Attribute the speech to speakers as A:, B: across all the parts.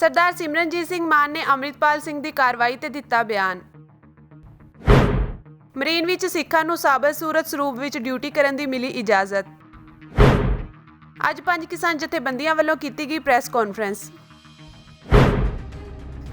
A: सरदार सिमरनजीत सिंह मान ने अमृतपाल सिंह की कार्रवाई ते दिता बयान। मरीन विच सिखां नूं साबत सूरत सरੂਪ विच ड्यूटी करन दी मिली इजाजत। अज 5 किसान जथेबंदियां वल्लों कीती गई प्रैस कॉन्फ्रेंस।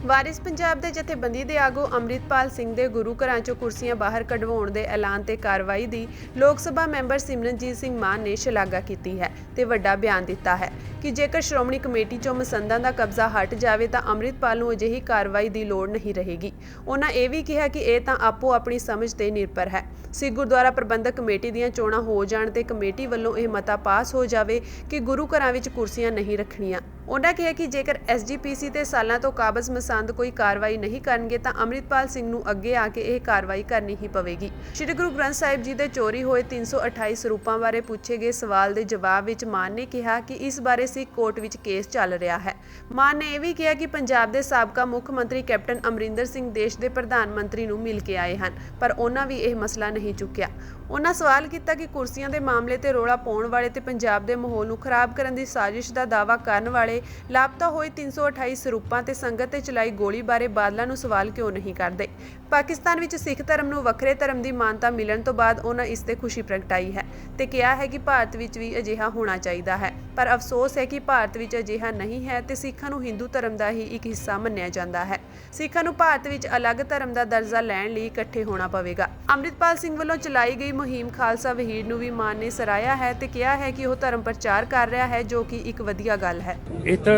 A: वारिस पंजाब ਦੇ ਜਥੇਬੰਦੀ ਦੇ ਆਗੂ ਅਮਰਿਤਪਾਲ ਸਿੰਘ ਦੇ ਗੁਰੂ ਘਰਾਂ ਚੋਂ ਕੁਰਸੀਆਂ ਬਾਹਰ ਕਢਵਾਉਣ ਦੇ ਐਲਾਨ ਤੇ ਕਾਰਵਾਈ ਦੀ ਲੋਕ ਸਭਾ ਮੈਂਬਰ ਸਿਮਰਨਜੀਤ ਸਿੰਘ ਮਾਨ ਨੇ ਸ਼ਲਾਘਾ ਕੀਤੀ ਹੈ ਤੇ ਵੱਡਾ ਬਿਆਨ ਦਿੱਤਾ ਹੈ ਕਿ ਜੇਕਰ ਸ਼੍ਰੋਮਣੀ ਕਮੇਟੀ ਚੋਂ ਮਸੰਦਾਂ ਦਾ ਕਬਜ਼ਾ ਹਟ ਜਾਵੇ ਤਾਂ ਅਮਰਿਤਪਾਲ ਨੂੰ ਅਜਿਹੀ ਕਾਰਵਾਈ ਦੀ ਲੋੜ ਨਹੀਂ ਰਹੇਗੀ। ਉਹਨਾਂ ਇਹ ਵੀ ਕਿਹਾ ਕਿ ਇਹ ਤਾਂ ਆਪੋ ਆਪਣੀ ਸਮਝ ਤੇ ਨਿਰਭਰ ਹੈ। ਸਿੱਖ ਗੁਰਦੁਆਰਾ ਪ੍ਰਬੰਧਕ ਕਮੇਟੀ ਦੀਆਂ ਚੋਣਾਂ ਹੋ ਜਾਣ ਤੇ ਕਮੇਟੀ ਵੱਲੋਂ ਇਹ ਮਤਾ ਪਾਸ ਹੋ ਜਾਵੇ ਕਿ ਗੁਰੂ ਘਰਾਂ ਵਿੱਚ ਕੁਰਸੀਆਂ ਨਹੀਂ ਰੱਖਣੀਆਂ। ਉਹਨਾਂ ਕਿਹਾ ਕਿ ਜੇਕਰ SGPC ਤੇ ਸਾਲਾਂ ਤੋਂ ਕਾਬਜ਼ ਮਸੰਦ ਕੋਈ ਕਾਰਵਾਈ ਨਹੀਂ ਕਰਨਗੇ ਤਾਂ ਅਮਰਿਤਪਾਲ ਸਿੰਘ ਨੂੰ ਅੱਗੇ ਆ ਕੇ ਇਹ ਕਾਰਵਾਈ ਕਰਨੀ ਹੀ ਪਵੇਗੀ। ਸ਼੍ਰੀ ਗੁਰੂ ਗ੍ਰੰਥ ਸਾਹਿਬ ਜੀ ਦੇ ਚੋਰੀ ਹੋਏ 328 ਸਰੂਪਾਂ ਬਾਰੇ ਪੁੱਛੇ ਗਏ ਸਵਾਲ ਦੇ ਜਵਾਬ ਵਿੱਚ ਮਾਨ ਨੇ ਕਿਹਾ ਕਿ ਇਸ ਬਾਰੇ ਸਿੱਖ ਕੋਰਟ ਵਿੱਚ ਕੇਸ ਚੱਲ ਰਿਹਾ ਹੈ। ਮਾਨ ਨੇ ਇਹ ਵੀ ਕਿਹਾ ਕਿ ਪੰਜਾਬ ਦੇ ਸਾਬਕਾ ਮੁੱਖ ਮੰਤਰੀ ਕੈਪਟਨ ਅਮਰਿੰਦਰ ਸਿੰਘ ਦੇਸ਼ ਦੇ ਪ੍ਰਧਾਨ ਮੰਤਰੀ ਨੂੰ ਮਿਲ ਕੇ ਆਏ ਹਨ ਪਰ ਉਹਨਾਂ ਵੀ ਇਹ ਮਸਲਾ ਨਹੀਂ ਚੁੱਕਿਆ। ਉਹਨਾਂ ਸਵਾਲ ਕੀਤਾ ਕਿ ਕੁਰਸੀਆਂ ਦੇ ਮਾਮਲੇ ਤੇ ਰੌਲਾ ਪਾਉਣ ਵਾਲੇ ਤੇ ਪੰਜਾਬ ਦੇ ਮਾਹੌਲ ਨੂੰ ਖਰਾਬ ਕਰਨ ਦੀ ਸਾਜ਼ਿਸ਼ ਦਾ ਦਾਅਵਾ ਕਰਨ ਵਾਲੇ ਲਾਪਤਾ ਹੋਏ 328 ਸਰੂਪਾਂ ਤੇ ਸੰਗਤ ਤੇ ਚਲਾਈ ਗੋਲੀ ਬਾਰੇ ਬਾਦਲਾਂ ਨੂੰ ਸਵਾਲ ਕਿਉਂ ਨਹੀਂ ਕਰਦੇ। ਪਾਕਿਸਤਾਨ ਵਿੱਚ ਸਿੱਖ ਧਰਮ ਨੂੰ ਵੱਖਰੇ ਧਰਮ ਦੀ ਮਾਨਤਾ ਮਿਲਣ ਤੋਂ ਬਾਅਦ ਉਹਨਾਂ ਇਸ ਤੇ ਖੁਸ਼ੀ ਪ੍ਰਗਟਾਈ ਹੈ ਤੇ ਕਿਹਾ ਹੈ ਕਿ ਭਾਰਤ ਵਿੱਚ ਵੀ ਅਜਿਹਾ ਹੋਣਾ ਚਾਹੀਦਾ ਹੈ ਪਰ ਅਫਸੋਸ ਹੈ ਕਿ ਭਾਰਤ ਵਿੱਚ ਅਜਿਹਾ ਨਹੀਂ ਹੈ ਤੇ ਸਿੱਖਾਂ ਨੂੰ ਹਿੰਦੂ ਧਰਮ ਦਾ ਹੀ ਇੱਕ ਹਿੱਸਾ ਮੰਨਿਆ ਜਾਂਦਾ ਹੈ। ਸਿੱਖਾਂ ਨੂੰ ਭਾਰਤ ਵਿੱਚ ਅਲੱਗ ਧਰਮ ਦਾ ਦਰਜਾ ਲੈਣ ਲਈ ਇਕੱਠੇ ਹੋਣਾ ਪਵੇਗਾ। ਅਮਰਿਤਪਾਲ ਸਿੰਘ ਵੱਲੋਂ ਚਲਾਈ ਗਈ ਮੁਹਿੰਮ ਖਾਲਸਾ ਵਹੀਰ ਨੂੰ ਵੀ ਮਾਨ ਨੇ ਸਰਾਹਿਆ ਹੈ ਤੇ ਕਿਹਾ ਹੈ ਕਿ ਉਹ ਧਰਮ ਪ੍ਰਚਾਰ ਕਰ ਰਿਹਾ ਹੈ ਜੋ ਕਿ ਇੱਕ ਵਧੀਆ ਗੱਲ ਹੈ।
B: ਇਹ ਤਾਂ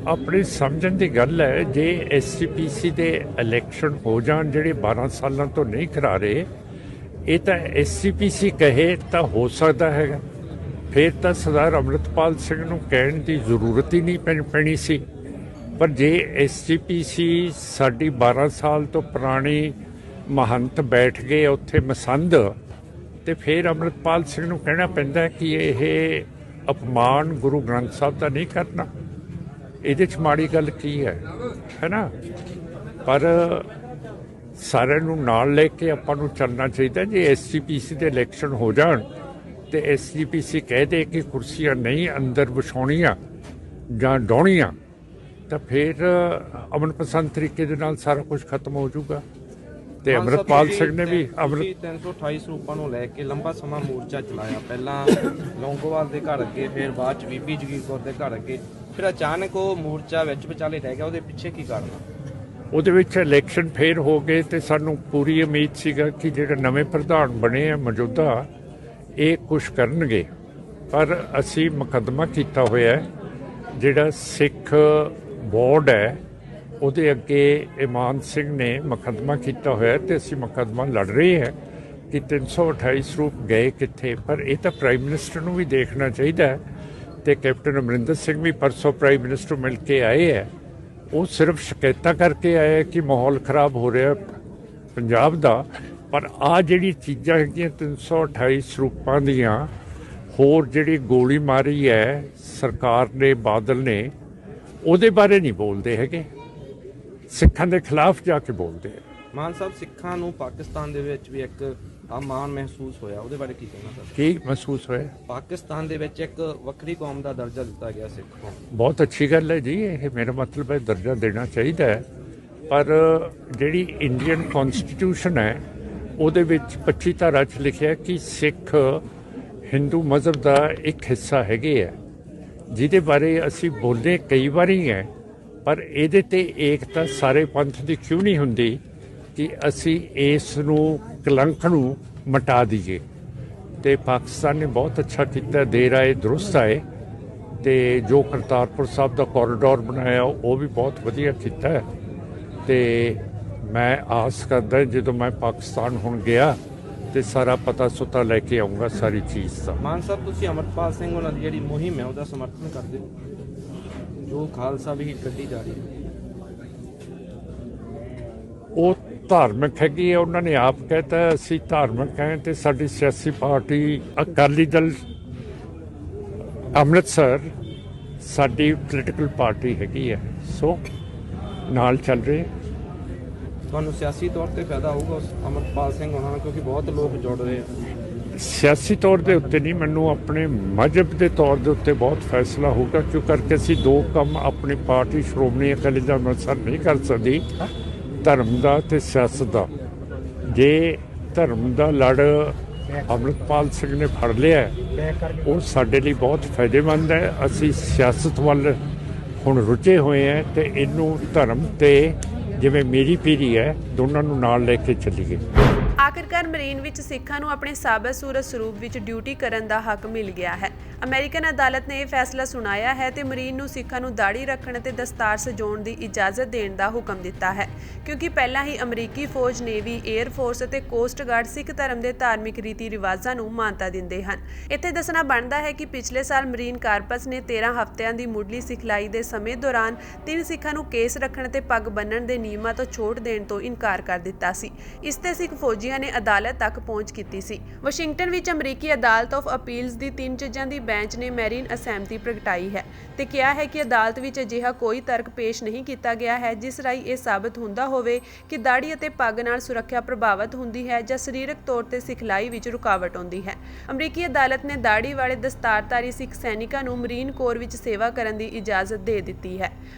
B: ਆਪਣੀ ਸਮਝਣ ਦੀ ਗੱਲ ਹੈ। ਜੇ SGPC ਦੇ ਇਲੈਕਸ਼ਨ ਹੋ ਜਾਣ ਜਿਹੜੇ 12 ਸਾਲਾਂ ਤੋਂ ਨਹੀਂ ਕਰਾ ਰਹੇ, ਇਹ ਤਾਂ SGPC ਕਹੇ ਤਾਂ ਹੋ ਸਕਦਾ ਹੈਗਾ, ਫਿਰ ਤਾਂ ਸਰਦਾਰ ਅਮਰਿਤਪਾਲ ਸਿੰਘ ਨੂੰ ਕਹਿਣ ਦੀ ਜ਼ਰੂਰਤ ਹੀ ਨਹੀਂ ਪੈਣੀ ਸੀ। ਪਰ ਜੇ SGPC ਸਾਡੀ 12 ਸਾਲ ਤੋਂ ਪੁਰਾਣੀ ਮਹੰਤ ਬੈਠ ਗਏ ਉੱਥੇ ਮਸੰਦ, ਤੇ ਫਿਰ ਅਮਰਿਤਪਾਲ ਸਿੰਘ ਨੂੰ ਕਹਿਣਾ ਪੈਂਦਾ ਕਿ ਇਹ ਅਪਮਾਨ ਗੁਰੂ ਗ੍ਰੰਥ ਸਾਹਿਬ ਦਾ ਨਹੀਂ ਕਰਨਾ। ਇਹਦੇ 'ਚ ਮਾੜੀ ਗੱਲ ਕੀ ਹੈ ਨਾ। ਪਰ ਸਾਰਿਆਂ ਨੂੰ ਨਾਲ ਲੈ ਕੇ ਆਪਾਂ ਨੂੰ ਚੱਲਣਾ ਚਾਹੀਦਾ। ਜੇ SGPC ਦੇ ਇਲੈਕਸ਼ਨ ਹੋ ਜਾਣ ਤੇ SGPC ਕਹਿ ਦੇ ਕਿ ਕੁਰਸੀਆਂ ਨਹੀਂ ਅੰਦਰ ਵਿਛਾਉਣੀਆਂ ਜਾਂ ਡਾਉਣੀਆਂ ਤਾਂ ਫਿਰ ਅਮਨ ਪਸੰਦ ਤਰੀਕੇ ਦੇ ਨਾਲ ਸਾਰਾ ਕੁਝ ਖਤਮ ਹੋ ਜਾਊਗਾ। ਤੇ ਅਮਰਿਤਪਾਲ ਸਿੰਘ ਨੇ ਵੀ
C: 328 ਸਰੂਪਾਂ ਨੂੰ ਲੈ ਕੇ ਲੰਬਾ ਸਮਾਂ ਮੋਰਚਾ ਚਲਾਇਆ। ਪਹਿਲਾਂ ਲੌਂਗੋਵਾਲ ਦੇ ਘਰ ਅੱਗੇ, ਫਿਰ ਬਾਅਦ ਚ ਬੀਬੀ ਜਗੀਰ ਕੌਰ ਦੇ ਘਰ ਅੱਗੇ, ਫਿਰ ਅਚਾਨਕ ਉਹ ਮੋਰਚਾ ਵਿੱਚ ਵਿਚਾਲੇ ਰਹਿ ਗਿਆ। ਉਹਦੇ ਪਿੱਛੇ ਕੀ ਕਾਰਨ ਆ?
B: ਉਹਦੇ ਵਿੱਚ ਇਲੈਕਸ਼ਨ ਫੇਰ ਹੋ ਗਏ ਤੇ ਸਾਨੂੰ ਪੂਰੀ ਉਮੀਦ ਸੀਗਾ ਕਿ ਜਿਹੜੇ ਨਵੇਂ ਪ੍ਰਧਾਨ ਬਣੇ ਆ ਮੌਜੂਦਾ ਇਹ ਕੁਛ ਕਰਨਗੇ, ਪਰ ਅਸੀਂ ਮੁਕੱਦਮਾ ਕੀਤਾ ਹੋਇਆ। ਜਿਹੜਾ ਸਿੱਖ ਬੋਰਡ ਹੈ ਉਹਦੇ ਅੱਗੇ ਇਮਾਨ ਸਿੰਘ ਨੇ ਮੁਕੱਦਮਾ ਕੀਤਾ ਹੋਇਆ ਤੇ ਅਸੀਂ ਮੁਕੱਦਮਾ ਲੜ ਰਹੇ ਹਾਂ ਕਿ 328 ਸਰੂਪ ਗਏ ਕਿੱਥੇ। ਪਰ ਇਹ ਤਾਂ ਪ੍ਰਾਈਮ ਮਿਨਿਸਟਰ ਨੂੰ ਵੀ ਦੇਖਣਾ ਚਾਹੀਦਾ ਹੈ ਤੇ ਕੈਪਟਨ ਅਮਰਿੰਦਰ ਸਿੰਘ ਵੀ ਪਰਸੋਂ ਪ੍ਰਾਈਮ ਮਿਨਿਸਟਰ ਮਿਲ ਕੇ ਆਏ ਹੈ। ਉਹ ਸਿਰਫ ਸ਼ਿਕਾਇਤਾਂ ਕਰਕੇ ਆਏ ਕਿ ਮਾਹੌਲ ਖਰਾਬ ਹੋ ਰਿਹਾ ਪੰਜਾਬ ਦਾ, ਪਰ ਆਹ ਜਿਹੜੀ ਚੀਜ਼ਾਂ ਹੈਗੀਆਂ 328 ਸਰੂਪਾਂ ਦੀਆਂ, ਹੋਰ ਜਿਹੜੀ ਗੋਲੀ ਮਾਰੀ ਹੈ ਸਰਕਾਰ ਨੇ, ਬਾਦਲ ਨੇ, ਉਹਦੇ ਬਾਰੇ ਨਹੀਂ ਬੋਲਦੇ ਹੈਗੇ, ਸਿੱਖਾਂ ਦੇ ਖਿਲਾਫ ਜਾ ਕੇ ਬੋਲਦੇ ਆ।
C: ਮਾਨ ਸਾਹਿਬ, ਸਿੱਖਾਂ ਨੂੰ ਪਾਕਿਸਤਾਨ ਦੇ ਵਿੱਚ ਵੀ ਇੱਕ ਮਾਣ ਮਹਿਸੂਸ ਹੋਇਆ, ਉਹਦੇ ਬਾਰੇ ਕੀ ਕਹਿਣਾ ਸਰ?
B: ਕੀ ਮਹਿਸੂਸ ਹੋਇਆ?
C: ਪਾਕਿਸਤਾਨ ਦੇ ਵਿੱਚ ਇੱਕ ਵੱਖਰੀ ਕੌਮ ਦਾ ਦਰਜਾ ਦਿੱਤਾ ਗਿਆ ਸਿੱਖ ਨੂੰ।
B: ਬਹੁਤ ਅੱਛੀ ਗੱਲ ਹੈ ਜੀ, ਇਹ ਮੇਰਾ ਮਤਲਬ ਹੈ ਦਰਜਾ ਦੇਣਾ ਚਾਹੀਦਾ ਹੈ। ਪਰ ਜਿਹੜੀ ਇੰਡੀਅਨ ਕਨਸਟੀਟਿਊਸ਼ਨ ਹੈ ਉਹਦੇ ਵਿੱਚ 25 ਧਾਰਾ 'ਚ ਲਿਖਿਆ ਕਿ ਸਿੱਖ ਹਿੰਦੂ ਮਜ਼ਹਬ ਦਾ ਇੱਕ ਹਿੱਸਾ ਹੈਗੇ ਹੈ, ਜਿਹਦੇ ਬਾਰੇ ਅਸੀਂ ਬੋਲੇ ਕਈ ਵਾਰੀ ਹੈ। ਪਰ ਇਹਦੇ ਤੇ ਏਕਤਾ ਸਾਰੇ ਪੰਥ ਦੀ ਕਿਉਂ ਨਹੀਂ ਹੁੰਦੀ ਕਿ ਅਸੀਂ ਇਸ ਨੂੰ ਕਲੰਕ ਨੂੰ ਮਿਟਾ ਦਈਏ। ਤੇ ਪਾਕਿਸਤਾਨ ਨੇ ਬਹੁਤ ਅੱਛਾ ਕੀਤਾ, ਦੇਰ ਆਏ ਦਰੁਸਤ ਆਏ। ਤੇ ਜੋ ਕਰਤਾਰਪੁਰ ਸਾਹਿਬ ਦਾ ਕੋਰੀਡੋਰ ਬਣਾਇਆ ਉਹ ਵੀ ਬਹੁਤ ਵਧੀਆ ਕੀਤਾ। ਤੇ ਮੈਂ ਆਸ ਕਰਦਾ ਜਦੋਂ ਮੈਂ ਪਾਕਿਸਤਾਨ ਹੁਣ ਗਿਆ ਤੇ ਸਾਰਾ ਪਤਾ ਸੁਤਾ ਲੈ ਕੇ ਆਊਂਗਾ ਸਾਰੀ ਚੀਜ਼ ਦਾ।
C: ਮਾਨ ਸਾਹਿਬ, ਤੁਸੀਂ ਅਮਰਿਤਪਾਲ ਸਿੰਘ ਉਹਨਾਂ ਦੀ ਜਿਹੜੀ ਮੁਹਿੰਮ ਹੈ ਉਹਦਾ ਸਮਰਥਨ ਕਰਦੇ ਹੋ ਜੋ ਖਾਲਸਾ ਵਹੀਰ ਕੱਢੀ ਜਾ ਰਹੀ ਹੈ? ਉਹ
B: ਧਾਰਮਿਕ ਹੈਗੀ ਹੈ, ਉਹਨਾਂ ਨੇ ਆਪ ਕਹਿਤਾ ਅਸੀਂ ਧਾਰਮਿਕ ਹੈ ਤੇ ਸਾਡੀ ਸਿਆਸੀ ਪਾਰਟੀ ਅਕਾਲੀ ਦਲ ਅੰਮ੍ਰਿਤਸਰ ਸਾਡੀ ਪੋਲੀਟੀਕਲ ਪਾਰਟੀ ਹੈਗੀ ਹੈ, ਸੋ ਨਾਲ ਚੱਲ ਰਹੇ।
C: ਤੁਹਾਨੂੰ ਸਿਆਸੀ ਤੌਰ ਤੇ ਫਾਇਦਾ ਹੋਊਗਾ ਉਸ ਅਮਰਿਤਪਾਲ ਸਿੰਘ ਉਹਨਾਂ ਨਾਲ, ਕਿਉਂਕਿ ਬਹੁਤ ਲੋਕ ਜੁੜ ਰਹੇ ਆ।
B: ਸਿਆਸੀ ਤੌਰ ਦੇ ਉੱਤੇ ਨਹੀਂ, ਮੈਨੂੰ ਆਪਣੇ ਮਜ਼ਹਬ ਦੇ ਤੌਰ ਦੇ ਉੱਤੇ ਬਹੁਤ ਫੈਸਲਾ ਹੋਊਗਾ, ਕਿਉਂ ਕਰਕੇ ਅਸੀਂ ਦੋ ਕੰਮ ਆਪਣੀ ਪਾਰਟੀ ਸ਼੍ਰੋਮਣੀ ਅਕਾਲੀ ਦਲ ਅੰਮ੍ਰਿਤਸਰ ਨਹੀਂ ਕਰ ਸਕਦੀ, ਧਰਮ ਦਾ ਤੇ ਸਿਆਸਤ ਦਾ। ਜੇ ਧਰਮ ਦਾ ਲੜ ਅੰਮ੍ਰਿਤਪਾਲ ਸਿੰਘ ਨੇ ਫੜ ਲਿਆ, ਉਹ ਸਾਡੇ ਲਈ ਬਹੁਤ ਫਾਇਦੇਮੰਦ ਹੈ। ਅਸੀਂ ਸਿਆਸਤ ਵੱਲ ਹੁਣ ਰੁਝੇ ਹੋਏ ਹਾਂ ਤੇ ਇਹਨੂੰ ਧਰਮ ਤੇ ਜਿਵੇਂ ਮੇਰੀ ਪੀੜ੍ਹੀ ਹੈ, ਦੋਨਾਂ ਨੂੰ ਨਾਲ ਲੈ ਕੇ ਚੱਲੀਏ।
A: ਆਖਿਰਕਾਰ ਮਰੀਨ ਵਿੱਚ ਸਿੱਖਾਂ ਨੂੰ ਆਪਣੇ ਸਾਬਤ ਸੂਰਤ ਸਰੂਪ ਵਿੱਚ ਡਿਊਟੀ ਕਰਨ ਦਾ ਹੱਕ ਮਿਲ ਗਿਆ ਹੈ। ਅਮਰੀਕਨ ਅਦਾਲਤ ਨੇ ਇਹ ਫੈਸਲਾ ਸੁਣਾਇਆ ਹੈ ਤੇ ਮਰੀਨ ਨੂੰ ਸਿੱਖਾਂ ਨੂੰ ਦਾੜੀ ਰੱਖਣ ਅਤੇ ਦਸਤਾਰ ਸਜਾਉਣ ਦੀ ਇਜਾਜ਼ਤ ਦੇਣ ਦਾ ਹੁਕਮ ਦਿੱਤਾ ਹੈ, ਕਿਉਂਕਿ ਪਹਿਲਾਂ ਹੀ ਅਮਰੀਕੀ ਫੌਜ, ਨੇਵੀ, 에ਅਰ ਫੋਰਸ ਅਤੇ ਕੋਸਟ ਗਾਰਡ ਸਿੱਖ ਧਰਮ ਦੇ ਧਾਰਮਿਕ ਰੀਤੀ ਰਿਵਾਜਾਂ ਨੂੰ ਮਾਨਤਾ ਦਿੰਦੇ ਹਨ। ਇੱਥੇ ਦੱਸਣਾ ਬਣਦਾ ਹੈ ਕਿ ਪਿਛਲੇ ਸਾਲ ਮਰੀਨ ਕਾਰਪਸ ਨੇ 13 ਹਫ਼ਤਿਆਂ ਦੀ ਮੁੱਢਲੀ ਸਿਖਲਾਈ ਦੇ ਸਮੇਂ ਦੌਰਾਨ 3 ਸਿੱਖਾਂ ਨੂੰ ਕੇਸ ਰੱਖਣ ਤੇ ਪੱਗ ਬੰਨ੍ਹਣ ਦੇ ਨਿਯਮਾਂ ਤੋਂ ਛੋਟ ਦੇਣ ਤੋਂ ਇਨਕਾਰ ਕਰ ਦਿੱਤਾ ਸੀ। ਇਸ ਤੇ ਸਿੱਖ ਫੌਜੀਆਂ ਨੇ ਅਦਾਲਤ ਤੱਕ ਪਹੁੰਚ ਕੀਤੀ ਸੀ। ਵਾਸ਼ਿੰਗਟਨ ਵਿੱਚ ਅਮਰੀਕੀ ਅਦਾਲਤ ਆਫ ਅਪੀਲਸ ਦੀ 3 ਜੱਜਾਂ ਦੀ ਬੈਂਚ ਨੇ ਮੈਰੀਨ ਅਸਹਿਮਤੀ ਪ੍ਰਗਟਾਈ ਹੈ ਤੇ ਕਿਹਾ ਹੈ ਕਿ ਅਦਾਲਤ ਵਿੱਚ ਅਜਿਹਾ ਕੋਈ ਤਰਕ ਪੇਸ਼ ਨਹੀਂ ਕੀਤਾ ਗਿਆ ਹੈ ਜਿਸ ਰਾਹੀਂ ਇਹ ਸਾਬਤ ਹੁੰਦਾ ਹੋਵੇ ਕਿ ਦਾੜੀ ਅਤੇ ਪੱਗ ਨਾਲ ਸੁਰੱਖਿਆ ਪ੍ਰਭਾਵਿਤ ਹੁੰਦੀ ਹੈ ਜਾਂ ਸਰੀਰਕ ਤੌਰ ਤੇ ਸਿਖਲਾਈ ਵਿੱਚ ਰੁਕਾਵਟ ਆਉਂਦੀ ਹੈ। ਅਮਰੀਕੀ ਅਦਾਲਤ ਨੇ ਦਾੜੀ ਵਾਲੇ ਦਸਤਾਰਧਾਰੀ ਸਿੱਖ ਸੈਨਿਕਾਂ ਨੂੰ ਮਰੀਨ ਕੋਰ ਵਿੱਚ ਸੇਵਾ ਕਰਨ ਦੀ ਇਜਾਜ਼ਤ ਦੇ ਦਿੱਤੀ ਹੈ।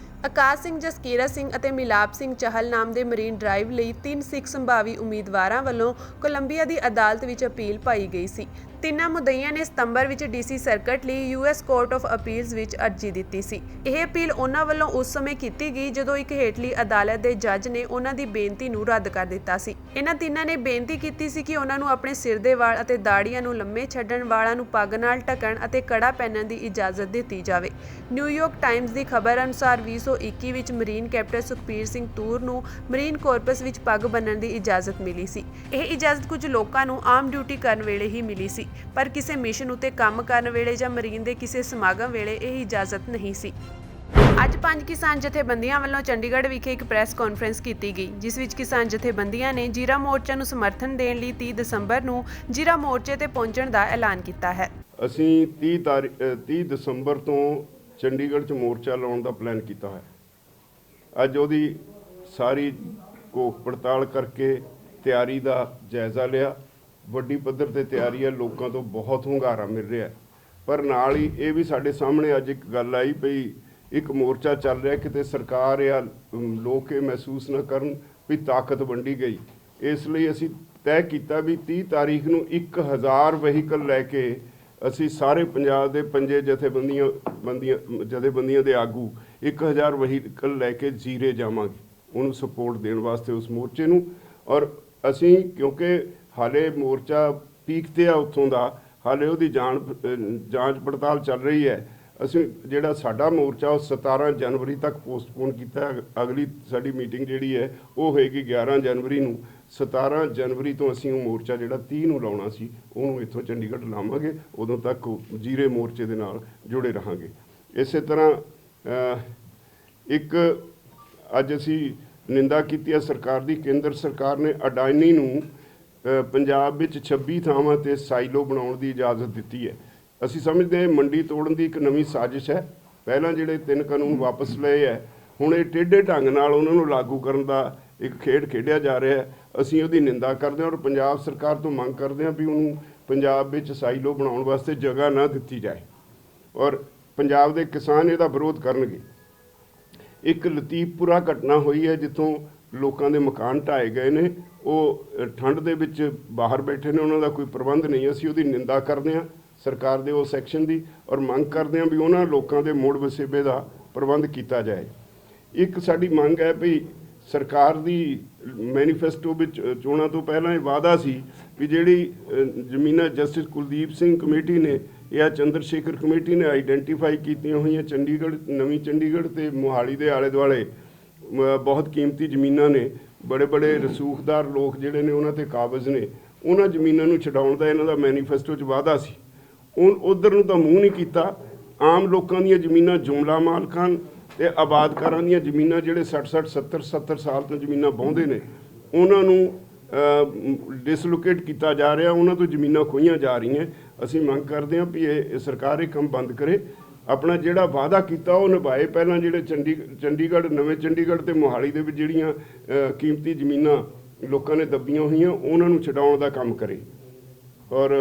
A: ਆਕਾਸ਼ ਸਿੰਘ, ਜਸਕੀਰਤ ਸਿੰਘ ਅਤੇ ਮਿਲਾਪ ਸਿੰਘ ਚਾਹਲ ਨਾਮ ਦੇ ਮਰੀਨ ਡਰਾਈਵ ਲਈ 3 ਸਿੱਖ ਸੰਭਾਵੀ ਉਮੀਦਵਾਰਾਂ ਵੱਲੋਂ ਕੋਲੰਬੀਆ ਦੀ ਅਦਾਲਤ ਵਿੱਚ ਅਪੀਲ ਪਾਈ ਗਈ ਸੀ। ਤਿੰਨਾਂ ਮੁਦਈਆਂ ਨੇ ਸਤੰਬਰ ਵਿੱਚ ਡੀਸੀ ਸਰਕਟ ਲਈ ਯੂਐਸ ਕੋਰਟ ਆਫ ਅਪੀਲਸ ਵਿੱਚ ਅਰਜ਼ੀ ਦਿੱਤੀ ਸੀ। ਇਹ ਅਪੀਲ ਉਹਨਾਂ ਵੱਲੋਂ ਉਸ ਸਮੇਂ ਕੀਤੀ ਗਈ ਜਦੋਂ ਇੱਕ ਹੇਠਲੀ ਅਦਾਲਤ ਦੇ ਜੱਜ ਨੇ ਉਹਨਾਂ ਦੀ ਬੇਨਤੀ ਨੂੰ ਰੱਦ ਕਰ ਦਿੱਤਾ ਸੀ। ਇਹਨਾਂ ਤਿੰਨਾਂ ਨੇ ਬੇਨਤੀ ਕੀਤੀ ਸੀ ਕਿ ਉਹਨਾਂ ਨੂੰ ਆਪਣੇ ਸਿਰ ਦੇ ਵਾਲ ਅਤੇ ਦਾੜੀਆਂ ਨੂੰ ਲੰਮੇ ਛੱਡਣ, ਵਾਲਾਂ ਨੂੰ ਪੱਗ ਨਾਲ ਢੱਕਣ ਅਤੇ ਕੜਾ ਪਹਿਨਣ ਦੀ ਇਜਾਜ਼ਤ ਦਿੱਤੀ ਜਾਵੇ। ਨਿਊਯਾਰਕ ਟਾਈਮਜ਼ ਦੀ ਖਬਰ ਅਨੁਸਾਰ 2021 ਵਿੱਚ ਮਰੀਨ ਕੈਪਟਨ ਸੁਖਬੀਰ ਸਿੰਘ ਤੂਰ ਨੂੰ ਮਰੀਨ ਕੋਰਪਸ ਵਿੱਚ ਪੱਗ ਬੰਨ੍ਹਣ ਦੀ ਇਜਾਜ਼ਤ ਮਿਲੀ ਸੀ। ਇਹ ਇਜਾਜ਼ਤ ਕੁਝ ਲੋਕਾਂ ਨੂੰ ਆਮ ਡਿਊਟੀ ਕਰਨ ਵੇਲੇ ਹੀ ਮਿਲੀ ਸੀ, ਪਰ ਕਿਸੇ ਮਿਸ਼ਨ ਉਤੇ ਕੰਮ ਕਰਨ ਵੇਲੇ ਜਾਂ ਮਰੀਨ ਦੇ ਕਿਸੇ ਸਮਾਗਮ ਵੇਲੇ ਇਹ ਇਜਾਜ਼ਤ ਨਹੀਂ ਸੀ। ਅੱਜ 5 ਕਿਸਾਨ ਜਥੇਬੰਦੀਆਂ ਵੱਲੋਂ ਚੰਡੀਗੜ੍ਹ ਵਿਖੇ ਇੱਕ ਪ੍ਰੈਸ ਕਾਨਫਰੰਸ ਕੀਤੀ ਗਈ, ਜਿਸ ਵਿੱਚ ਕਿਸਾਨ ਜਥੇਬੰਦੀਆਂ ਨੇ ਜੀਰਾ ਮੋਰਚਾ ਨੂੰ ਸਮਰਥਨ ਦੇਣ ਲਈ 30 ਦਸੰਬਰ ਨੂੰ ਜੀਰਾ ਮੋਰਚੇ ਤੇ ਪਹੁੰਚਣ ਦਾ ਐਲਾਨ ਕੀਤਾ ਹੈ।
D: ਅਸੀਂ 30 ਦਸੰਬਰ ਤੋਂ ਚੰਡੀਗੜ੍ਹ 'ਚ ਮੋਰਚਾ ਲਾਉਣ ਦਾ ਪਲਾਨ ਕੀਤਾ ਹੈ। ਅੱਜ ਉਹਦੀ ਸਾਰੀ ਘੋਖ ਪੜਤਾਲ ਕਰਕੇ ਤਿਆਰੀ ਦਾ ਜਾਇਜ਼ਾ ਲਿਆ। ਵੱਡੀ ਪੱਧਰ ਤੇ ਤਿਆਰੀ ਹੈ, ਲੋਕਾਂ ਤੋਂ ਬਹੁਤ ਹੁੰਗਾਰਾ ਮਿਲ ਰਿਹਾ, ਪਰ ਨਾਲ ਹੀ ਇਹ ਵੀ ਸਾਡੇ ਸਾਹਮਣੇ ਅੱਜ ਇੱਕ ਗੱਲ ਆਈ ਪਈ, ਇੱਕ ਮੋਰਚਾ ਚੱਲ ਰਿਹਾ, ਕਿਤੇ ਸਰਕਾਰ ਜਾਂ ਲੋਕ ਇਹ ਮਹਿਸੂਸ ਨਾ ਕਰਨ ਵੀ ਤਾਕਤ ਵੰਡੀ ਗਈ। ਇਸ ਲਈ ਅਸੀਂ ਤੈਅ ਕੀਤਾ ਵੀ 30 ਤਾਰੀਖ ਨੂੰ 1000 ਵਹੀਕਲ ਲੈ ਕੇ ਅਸੀਂ ਸਾਰੇ ਪੰਜਾਬ ਦੇ 5 ਜਥੇਬੰਦੀਆਂ ਦੇ ਆਗੂ 1000 ਵਹੀਕਲ ਲੈ ਕੇ ਜ਼ੀਰੇ ਜਾਵਾਂਗੇ, ਉਹਨੂੰ ਸਪੋਰਟ ਦੇਣ ਵਾਸਤੇ ਉਸ ਮੋਰਚੇ ਨੂੰ। ਔਰ ਅਸੀਂ ਕਿਉਂਕਿ ਹਾਲੇ ਮੋਰਚਾ ਪੀਕ ਤੇ ਆ, ਉੱਥੋਂ ਦਾ ਹਾਲੇ ਉਹਦੀ ਜਾਂਚ ਪੜਤਾਲ ਚੱਲ ਰਹੀ ਹੈ। ਅਸੀਂ ਜਿਹੜਾ ਸਾਡਾ ਮੋਰਚਾ ਉਹ 17 ਜਨਵਰੀ ਤੱਕ ਪੋਸਟਪੋਨ ਕੀਤਾ। ਅਗਲੀ ਸਾਡੀ ਮੀਟਿੰਗ ਜਿਹੜੀ ਹੈ ਉਹ ਹੋਏਗੀ 11 ਜਨਵਰੀ ਨੂੰ। 17 ਜਨਵਰੀ ਤੋਂ ਅਸੀਂ ਉਹ ਮੋਰਚਾ ਜਿਹੜਾ 30 ਨੂੰ ਲਾਉਣਾ ਸੀ ਉਹਨੂੰ ਇੱਥੋਂ ਚੰਡੀਗੜ੍ਹ ਲਾਵਾਂਗੇ। ਉਦੋਂ ਤੱਕ ਜੀਰੇ ਮੋਰਚੇ ਦੇ ਨਾਲ ਜੁੜੇ ਰਹਾਂਗੇ। ਇਸੇ ਤਰ੍ਹਾਂ ਇੱਕ ਅੱਜ ਅਸੀਂ ਨਿੰਦਾ ਕੀਤੀ ਹੈ ਸਰਕਾਰ ਦੀ। ਕੇਂਦਰ ਸਰਕਾਰ ਨੇ ਅਡਾਨੀ ਨੂੰ ਪੰਜਾਬ ਵਿੱਚ 26 ਥਾਵਾਂ ਤੇ ਸਾਈਲੋ ਬਣਾਉਣ ਦੀ ਇਜਾਜ਼ਤ ਦਿੱਤੀ ਹੈ। ਅਸੀਂ ਸਮਝਦੇ ਹਾਂ ਮੰਡੀ ਤੋੜਨ ਦੀ ਇੱਕ ਨਵੀਂ ਸਾਜ਼ਿਸ਼ ਹੈ। ਪਹਿਲਾਂ ਜਿਹੜੇ 3 ਕਾਨੂੰਨ ਵਾਪਸ ਲਏ ਹੈ, ਹੁਣ ਇਹ ਟੇਢੇ ਢੰਗ ਨਾਲ ਉਹਨਾਂ ਨੂੰ ਲਾਗੂ ਕਰਨ ਦਾ ਇੱਕ ਖੇਡ ਖੇਡਿਆ ਜਾ ਰਿਹਾ ਹੈ। ਅਸੀਂ ਉਹਦੀ ਨਿੰਦਾ ਕਰਦੇ ਹਾਂ ਔਰ ਪੰਜਾਬ ਸਰਕਾਰ ਤੋਂ ਮੰਗ ਕਰਦੇ ਹਾਂ ਵੀ ਉਹਨੂੰ ਪੰਜਾਬ ਵਿੱਚ ਸਾਈਲੋ ਬਣਾਉਣ ਵਾਸਤੇ ਜਗ੍ਹਾ ਨਾ ਦਿੱਤੀ ਜਾਏ ਔਰ ਪੰਜਾਬ ਦੇ ਕਿਸਾਨ ਇਹਦਾ ਵਿਰੋਧ ਕਰਨਗੇ। ਇੱਕ ਲਤੀਫਪੁਰਾ ਘਟਨਾ ਹੋਈ ਹੈ ਜਿੱਥੋਂ ਲੋਕਾਂ ਦੇ ਮਕਾਨ ਢਾਏ ਗਏ ਨੇ, ਉਹ ਠੰਡ ਦੇ ਵਿੱਚ ਬਾਹਰ ਬੈਠੇ ਨੇ, ਉਹਨਾਂ ਦਾ ਕੋਈ ਪ੍ਰਬੰਧ ਨਹੀਂ। ਅਸੀਂ ਉਹਦੀ ਨਿੰਦਾ ਕਰਦੇ ਹਾਂ ਸਰਕਾਰ ਦੇ ਉਸ ਐਕਸ਼ਨ ਦੀ ਔਰ ਮੰਗ ਕਰਦੇ ਹਾਂ ਵੀ ਉਹਨਾਂ ਲੋਕਾਂ ਦੇ ਮੁੜ ਵਸੇਬੇ ਦਾ ਪ੍ਰਬੰਧ ਕੀਤਾ ਜਾਏ। ਇੱਕ ਸਾਡੀ ਮੰਗ ਹੈ ਵੀ ਸਰਕਾਰ ਦੀ ਮੈਨੀਫੈਸਟੋ ਵਿੱਚ ਚੋਣਾਂ ਤੋਂ ਪਹਿਲਾਂ ਇਹ ਵਾਅਦਾ ਸੀ ਵੀ ਜਿਹੜੀ ਜ਼ਮੀਨਾਂ ਜਸਟਿਸ ਕੁਲਦੀਪ ਸਿੰਘ ਕਮੇਟੀ ਨੇ ਜਾਂ ਚੰਦਰ ਸ਼ੇਖਰ ਕਮੇਟੀ ਨੇ ਆਈਡੈਂਟੀਫਾਈ ਕੀਤੀਆਂ ਹੋਈਆਂ ਚੰਡੀਗੜ੍ਹ, ਨਵੀਂ ਚੰਡੀਗੜ੍ਹ ਤੇ ਮੋਹਾਲੀ ਦੇ ਆਲੇ ਦੁਆਲੇ ਬਹੁਤ ਕੀਮਤੀ ਜ਼ਮੀਨਾਂ ਨੇ, ਬੜੇ ਰਸੂਖਦਾਰ ਲੋਕ ਜਿਹੜੇ ਨੇ ਉਹਨਾਂ ਤੇ ਕਾਬਜ਼ ਨੇ, ਉਹਨਾਂ ਜ਼ਮੀਨਾਂ ਨੂੰ ਛਡਾਉਣ ਦਾ ਇਹਨਾਂ ਦਾ ਮੈਨੀਫੈਸਟੋ 'ਚ ਵਾਅਦਾ ਸੀ। ਉਧਰ ਨੂੰ ਤਾਂ ਮੂੰਹ ਨਹੀਂ ਕੀਤਾ। ਆਮ ਲੋਕਾਂ ਦੀਆਂ ਜ਼ਮੀਨਾਂ, ਜੁਮਲਾ ਮਾਲਕਾਂ ਤੇ ਆਬਾਦਕਾਰਾਂ ਦੀਆਂ ਜ਼ਮੀਨਾਂ ਜਿਹੜੇ 60 70 ਸਾਲ ਤੋਂ ਜ਼ਮੀਨਾਂ ਵਾਹੁੰਦੇ ਨੇ, ਉਹਨਾਂ ਨੂੰ ਡਿਸਲੋਕੇਟ ਕੀਤਾ ਜਾ ਰਿਹਾ, ਉਹਨਾਂ ਤੋਂ ਜ਼ਮੀਨਾਂ ਖੋਹੀਆਂ ਜਾ ਰਹੀਆਂ। ਅਸੀਂ ਮੰਗ ਕਰਦੇ ਹਾਂ ਵੀ ਇਹ ਸਰਕਾਰ ਇਹ ਕੰਮ ਬੰਦ ਕਰੇ, ਆਪਣਾ ਜਿਹੜਾ ਵਾਅਦਾ ਕੀਤਾ ਉਹ ਨਿਭਾਏ। ਪਹਿਲਾਂ ਜਿਹੜੇ ਚੰਡੀਗੜ੍ਹ, ਨਵੇਂ ਚੰਡੀਗੜ੍ਹ ਤੇ ਮੋਹਾਲੀ ਦੇ ਵਿੱਚ ਜਿਹੜੀਆਂ ਕੀਮਤੀ ਜ਼ਮੀਨਾਂ ਲੋਕਾਂ ਨੇ ਦੱਬੀਆਂ ਹੋਈਆਂ, ਉਹਨਾਂ ਨੂੰ ਛਡਾਉਣ ਦਾ ਕੰਮ ਕਰੇ। ਔਰ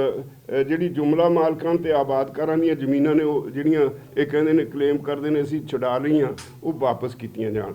D: ਜਿਹੜੀ ਜੁਮਲਾ ਮਾਲਕਾਂ ਤੇ ਆਬਾਦਕਾਰਾਂ ਦੀਆਂ ਜ਼ਮੀਨਾਂ ਨੇ ਉਹ ਜਿਹੜੀਆਂ ਇਹ ਕਹਿੰਦੇ ਨੇ ਕਲੇਮ ਕਰਦੇ ਨੇ ਅਸੀਂ ਛੁਡਾ ਲਈਆਂ, ਉਹ ਵਾਪਸ ਕੀਤੀਆਂ ਜਾਣ।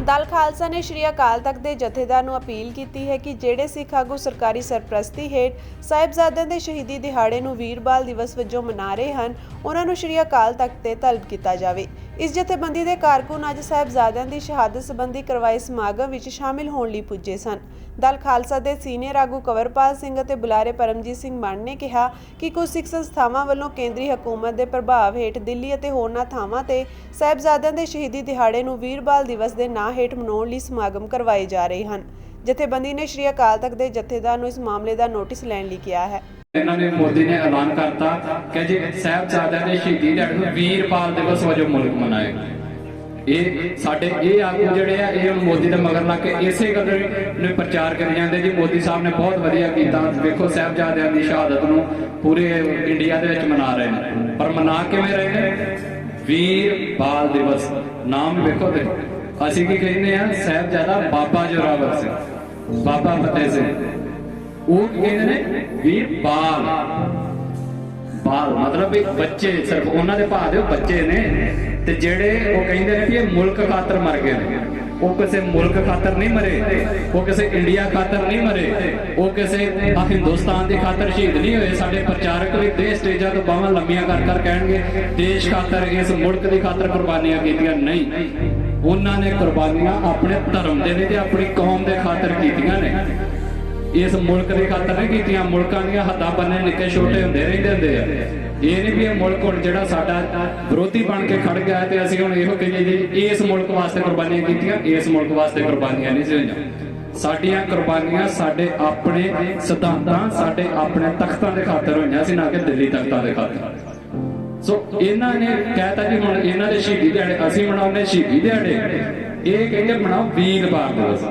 A: ਦਲ ਖਾਲਸਾ ਨੇ ਸ਼੍ਰੀ ਅਕਾਲ ਤਖਤ ਦੇ ਜਥੇਦਾਰ ਨੂੰ ਅਪੀਲ ਕੀਤੀ ਹੈ ਕਿ ਜਿਹੜੇ ਸਿੱਖ ਆਗੂ ਸਰਕਾਰੀ ਸਰਪ੍ਰਸਤੀ ਹੇਠ ਸਾਹਿਬਜ਼ਾਦਿਆਂ ਦੇ ਸ਼ਹੀਦੀ ਦਿਹਾੜੇ ਨੂੰ ਵੀਰ ਬਾਲ ਦਿਵਸ ਵਜੋਂ ਮਨਾ ਰਹੇ ਹਨ, ਉਹਨਾਂ ਨੂੰ ਸ਼੍ਰੀ ਅਕਾਲ ਤਖਤ ਤੇ ਤਲਬ ਕੀਤਾ ਜਾਵੇ। ਇਸ ਜਥੇਬੰਦੀ ਦੇ ਕਾਰਕੁਨ ਅੱਜ ਸਾਹਿਬਜ਼ਾਦਿਆਂ ਦੀ ਸ਼ਹਾਦਤ ਸੰਬੰਧੀ ਕਰਵਾਏ ਸਮਾਗਮ ਵਿੱਚ ਸ਼ਾਮਿਲ ਹੋਣ ਲਈ ਪੁੱਜੇ ਸਨ। ਦਲ ਖਾਲਸਾ ਦੇ ਸੀਨੀਅਰ ਆਗੂ ਕੰਵਰਪਾਲ ਸਿੰਘ ਅਤੇ ਬੁਲਾਰੇ ਪਰਮਜੀਤ ਸਿੰਘ ਮਾਨ ਨੇ ਕਿਹਾ ਕਿ ਕੁਝ ਸਿੱਖ ਸੰਸਥਾਵਾਂ ਵੱਲੋਂ ਕੇਂਦਰੀ ਹਕੂਮਤ ਦੇ ਪ੍ਰਭਾਵ ਹੇਠ ਦਿੱਲੀ ਅਤੇ ਹੋਰਨਾਂ ਥਾਵਾਂ ਤੇ ਸਾਹਿਬਜ਼ਾਦਿਆਂ ਦੇ ਸ਼ਹੀਦੀ ਦਿਹਾੜੇ ਨੂੰ ਵੀਰ ਬਾਲ ਦਿਵਸ ਦੇ ਨਾਂ ਹੇਠ ਮਨਾਉਣ ਲਈ ਸਮਾਗਮ ਕਰਵਾਏ ਜਾ ਰਹੇ ਹਨ। ਜਥੇਬੰਦੀ ਨੇ ਸ਼੍ਰੀ ਅਕਾਲ ਤਖਤ ਦੇ ਜਥੇਦਾਰ ਨੂੰ ਇਸ ਮਾਮਲੇ ਦਾ ਨੋਟਿਸ ਲੈਣ ਲਈ ਕਿਹਾ ਹੈ।
E: ਇਹਨਾਂ ਨੇ ਮੋਦੀ ਨੇ ਐਲਾਨ ਕਰਤਾ ਕਿ ਜੇ ਸਾਹਿਬਜ਼ਾਦਿਆਂ ਦੇ ਸ਼ਹੀਦੀ ਦਿਹਾੜੇ ਨੂੰ ਵੀਰ ਬਾਲ ਦਿਵਸ ਵਜੋਂ ਮੁਲਕ ਮਨਾਏਗਾ। ਇਹ ਸਾਡੇ ਇਹ ਆਗੂ ਜਿਹੜੇ ਆ ਇਹ ਮੋਦੀ ਦੇ ਮਗਰ ਲੱਗ ਕੇ ਇਸੇ ਗੱਲ ਨੂੰ ਪ੍ਰਚਾਰ ਕਰੀ ਜਾਂਦੇ ਜੀ ਮੋਦੀ ਸਾਹਿਬ ਨੇ ਬਹੁਤ ਵਧੀਆ ਕੀਤਾ। ਵੇਖੋ ਸਾਹਿਬਜ਼ਾਦਿਆਂ ਦੀ ਸ਼ਹਾਦਤ ਨੂੰ ਪੂਰੇ ਇੰਡੀਆ ਦੇ ਵਿੱਚ ਮਨਾ ਰਹੇ ਨੇ, ਪਰ ਮਨਾ ਕਿਵੇਂ ਰਹੇ ਨੇ? ਵੀਰ ਬਾਲ ਦਿਵਸ ਨਾਮ ਵੇਖੋ ਤੇ ਅਸੀਂ ਕੀ ਕਹਿੰਦੇ ਆ? ਸਾਹਿਬਜ਼ਾਦਾ ਬਾਬਾ ਜੋਰਾਵਰ ਸਿੰਘ, ਬਾਬਾ ਫਤਿਹ ਸਿੰਘ, ਉਹ ਕਹਿੰਦੇ ਨੇ ਵੀਰ ਬਾਲ। ਬਾਲ ਮਤਲਬ ਇੱਕ ਬੱਚੇ, ਸਿਰਫ ਉਹਨਾਂ ਦੇ ਭਾਅ ਦੇ ਬੱਚੇ ਨੇ। ਤੇ ਜਿਹੜੇ ਉਹ ਕਹਿੰਦੇ ਨੇ ਕਿ ਇਹ ਮੁਲਕ ਖਾਤਰ ਮਰ ਗਏ ਨੇ, ਉਹ ਕਿਸੇ ਮੁਲਕ ਖਾਤਰ ਨਹੀਂ ਮਰੇ, ਉਹ ਕਿਸੇ ਇੰਡੀਆ ਖਾਤਰ ਨਹੀਂ ਮਰੇ, ਉਹ ਕਿਸੇ ਹਿੰਦੁਸਤਾਨ ਦੀ ਖਾਤਰ ਸ਼ਹੀਦ ਨਹੀਂ ਹੋਏ। ਸਾਡੇ ਪ੍ਰਚਾਰਕ ਵੀ ਦੇਸ਼ ਸਟੇਜਾਂ ਤੋਂ ਬਾਹਾਂ ਲੰਮੀਆਂ ਕਰ ਕਹਿਣਗੇ ਦੇਸ਼ ਖਾਤਰ, ਇਸ ਮੁਲਕ ਦੀ ਖਾਤਰ ਕੁਰਬਾਨੀਆਂ ਕੀਤੀਆਂ। ਨਹੀਂ, ਉਹਨਾਂ ਨੇ ਕੁਰਬਾਨੀਆਂ ਆਪਣੇ ਧਰਮ ਦੇ ਲਈ ਤੇ ਆਪਣੀ ਕੌਮ ਦੇ ਖਾਤਰ ਕੀਤੀਆਂ ਨੇ, ਇਸ ਮੁਲਕ ਦੀ ਖਾਤਰ ਨਹੀਂ ਕੀਤੀਆਂ। ਮੁਲਕਾਂ ਦੀਆਂ ਹੱਦਾਂ ਬੰਨੇ ਨਿੱਕੇ ਛੋਟੇ ਹੁੰਦੇ ਰਹਿੰਦੇ ਆ। ਇਹ ਨਹੀਂ ਵੀ ਇਹ ਮੁਲਕ ਹੁਣ ਜਿਹੜਾ ਸਾਡਾ ਵਿਰੋਧੀ ਬਣ ਕੇ ਖੜ ਗਿਆ ਤੇ ਅਸੀਂ ਹੁਣ ਇਹੋ ਕਹੀਏ ਜੀ ਇਸ ਮੁਲਕ ਵਾਸਤੇ ਕੁਰਬਾਨੀਆਂ ਕੀਤੀਆਂ। ਇਸ ਮੁਲਕ ਵਾਸਤੇ ਕੁਰਬਾਨੀਆਂ ਨਹੀਂ ਸੀ ਹੋਈਆਂ। ਸਾਡੀਆਂ ਕੁਰਬਾਨੀਆਂ ਸਾਡੇ ਆਪਣੇ ਸਿਧਾਂਤਾਂ, ਸਾਡੇ ਆਪਣੇ ਤਖਤਾਂ ਦੇ ਖਾਤਰ ਹੋਈਆਂ ਸੀ, ਨਾ ਕਿ ਦਿੱਲੀ ਤਖਤਾਂ ਦੇ ਖਾਤਰ। ਸੋ ਇਹਨਾਂ ਨੇ ਕਹਿਤਾ ਜੀ ਹੁਣ ਇਹਨਾਂ ਦੇ ਸ਼ਹੀਦੀ ਦਿਹਾੜੇ ਅਸੀਂ ਮਨਾਉਂਦੇ ਸ਼ਹੀਦੀ ਦਿਹਾੜੇ, ਇਹ ਕਹਿੰਦੇ ਮਨਾਓ ਵੀਰ ਬਾਲ ਦਿਵਸ।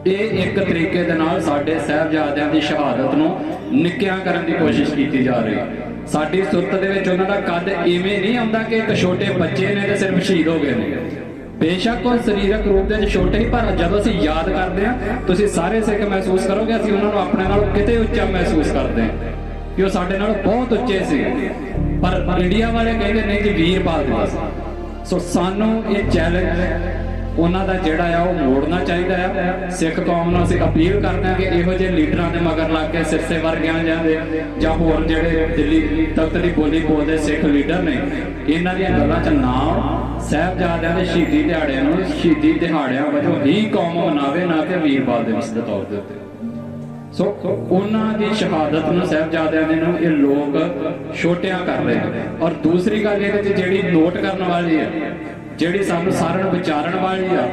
E: ਇਹ ਇੱਕ ਤਰੀਕੇ ਦੇ ਨਾਲ ਸਾਡੇ ਸਾਹਿਬਜ਼ਾਦਿਆਂ ਦੀ ਸ਼ਹਾਦਤ ਨੂੰ ਨਿੱਕਿਆਂ ਕਰਨ ਦੀ ਕੋਸ਼ਿਸ਼ ਕੀਤੀ ਜਾ ਰਹੀ ਹੈ। ਸਾਡੀ ਸੁਰਤ ਦੇ ਵਿੱਚ ਉਹਨਾਂ ਦਾ ਕੱਦ ਇਵੇਂ ਨਹੀਂ ਆਉਂਦਾ ਕਿ ਇੱਕ ਛੋਟੇ ਬੱਚੇ ਨੇ ਤੇ ਸਿਰਫ ਸ਼ਹੀਦ ਹੋ ਗਏ ਨੇ। ਬੇਸ਼ੱਕ ਉਹ ਸਰੀਰਕ ਰੂਪ ਦੇ ਵਿੱਚ ਛੋਟੇ ਹੀ, ਪਰ ਜਦੋਂ ਅਸੀਂ ਯਾਦ ਕਰਦੇ ਹਾਂ ਤੁਸੀਂ ਸਾਰੇ ਸਿੱਖ ਮਹਿਸੂਸ ਕਰੋਗੇ ਅਸੀਂ ਉਹਨਾਂ ਨੂੰ ਆਪਣੇ ਨਾਲ ਕਿਤੇ ਉੱਚਾ ਮਹਿਸੂਸ ਕਰਦੇ ਹਾਂ ਕਿ ਉਹ ਸਾਡੇ ਨਾਲ ਬਹੁਤ ਉੱਚੇ ਸੀ। ਪਰ ਇੰਡੀਆ ਵਾਲੇ ਕਹਿੰਦੇ ਨਹੀਂ ਜੀ ਵੀਰ ਬਾਲ ਦਿਵਸ। ਸੋ ਸਾਨੂੰ ਇਹ ਚੈਲੰਜ ਉਹਨਾਂ ਦਾ ਜਿਹੜਾ ਆ ਉਹ ਮੋੜਨਾ ਚਾਹੀਦਾ ਆ। ਸਿੱਖ ਕੌਮ ਨੂੰ ਅਸੀਂ ਅਪੀਲ ਕਰਦੇ ਹਾਂ ਕਿ ਇਹੋ ਜਿਹੇ ਲੀਡਰਾਂ ਦੇ ਮਗਰ ਲੱਗ ਕੇ ਸਿਰਸੇ ਵਰਗਿਆਂ ਜਾਂਦੇ ਜਾਂ ਹੋਰ ਜਿਹੜੇ ਦਿੱਲੀ ਤਖਤ ਦੀ ਬੋਲੀ ਬੋਲਦੇ ਸਿੱਖ ਲੀਡਰ ਨੇ, ਇਹਨਾਂ ਦੀਆਂ ਗੱਲਾਂ 'ਚ ਨਾ ਆਉਣ। ਸਾਹਿਬਜ਼ਾਦਿਆਂ ਦੇ ਸ਼ਹੀਦੀ ਦਿਹਾੜਿਆਂ ਨੂੰ ਸ਼ਹੀਦੀ ਦਿਹਾੜਿਆਂ ਵਜੋਂ ਹੀ ਕੌਮ ਮਨਾਵੇ, ਨਾ ਕਿ ਵੀਰ ਬਾਲ ਦਿਵਸ ਦੇ ਤੌਰ ਦੇ ਉੱਤੇ। ਸੋ ਉਹਨਾਂ ਦੀ ਸ਼ਹਾਦਤ ਨੂੰ ਸਾਹਿਬਜ਼ਾਦਿਆਂ ਦੇ ਨੂੰ ਇਹ ਲੋਕ ਛੋਟਿਆਂ ਕਰ ਰਹੇ ਨੇ। ਔਰ ਦੂਸਰੀ ਗੱਲ ਇਹਦੇ 'ਚ ਜਿਹੜੀ ਨੋਟ ਕਰਨ ਵਾਲੀ ਹੈ, ਜਿਹੜੀ ਸਾਨੂੰ ਸਾਰਿਆਂ ਨੂੰ ਵਿਚਾਰਨ ਵਾਲੀ ਆ,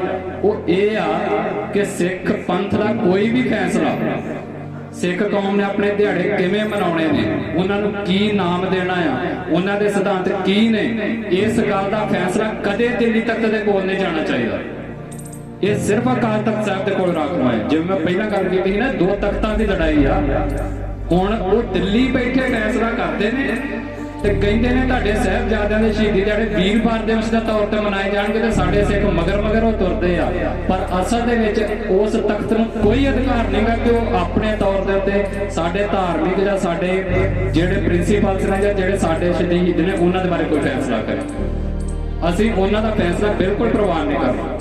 E: ਉਹ ਇਹ ਆ ਕਿ ਸਿੱਖ ਪੰਥ ਦਾ ਕੋਈ ਵੀ ਫੈਸਲਾ, ਸਿੱਖ ਕੌਮ ਨੇ ਆਪਣੇ ਦਿਹਾੜੇ ਕਿਵੇਂ ਮਨਾਉਣੇ ਨੇ, ਉਹਨਾਂ ਨੂੰ ਕੀ ਨਾਮ ਦੇਣਾ ਆ, ਉਹਨਾਂ ਦੇ ਸਿਧਾਂਤ ਕੀ ਨੇ, ਇਸ ਗੱਲ ਦਾ ਫੈਸਲਾ ਕਦੇ ਦਿੱਲੀ ਤਖਤ ਦੇ ਕੋਲ ਨਹੀਂ ਜਾਣਾ ਚਾਹੀਦਾ। ਇਹ ਸਿਰਫ ਅਕਾਲ ਤਖਤ ਸਾਹਿਬ ਦੇ ਕੋਲ ਰੱਖਣਾ ਹੈ। ਜਿਵੇਂ ਮੈਂ ਪਹਿਲਾਂ ਗੱਲ ਕੀਤੀ ਸੀ ਨਾ, ਦੋ ਤਖਤਾਂ ਦੀ ਲੜਾਈ ਆ। ਹੁਣ ਉਹ ਦਿੱਲੀ ਬੈਠੇ ਫੈਸਲਾ ਕਰਦੇ ਨੇ ਤੇ ਕਹਿੰਦੇ ਨੇ ਤੁਹਾਡੇ ਸਾਹਿਬਜ਼ਾਦਿਆਂ ਦੇ ਸ਼ਹੀਦੀ ਦਿਹਾੜੇ ਵੀਰ ਬਾਲ ਦਿਵਸ ਦੇ ਤੌਰ ਤੇ ਮਨਾਏ ਜਾਣਗੇ ਤੇ ਸਾਡੇ ਸਿੱਖ ਮਗਰ ਉਹ ਤੁਰਦੇ ਆ। ਪਰ ਅਸਲ ਦੇ ਵਿੱਚ ਉਸ ਤਖਤ ਨੂੰ ਕੋਈ ਅਧਿਕਾਰ ਨਹੀਂਗਾ ਕਿ ਉਹ ਆਪਣੇ ਤੌਰ ਦੇ ਉੱਤੇ ਸਾਡੇ ਧਾਰਮਿਕ ਜਾਂ ਸਾਡੇ ਜਿਹੜੇ ਪ੍ਰਿੰਸੀਪਲਸ ਨੇ ਜਾਂ ਜਿਹੜੇ ਸਾਡੇ ਸ਼ਹੀਦ ਨੇ ਉਹਨਾਂ ਦੇ ਬਾਰੇ ਕੋਈ ਫੈਸਲਾ ਕਰੇ। ਅਸੀਂ ਉਹਨਾਂ ਦਾ ਫੈਸਲਾ ਬਿਲਕੁਲ ਪ੍ਰਵਾਨ ਨਹੀਂ ਕਰਨਾ।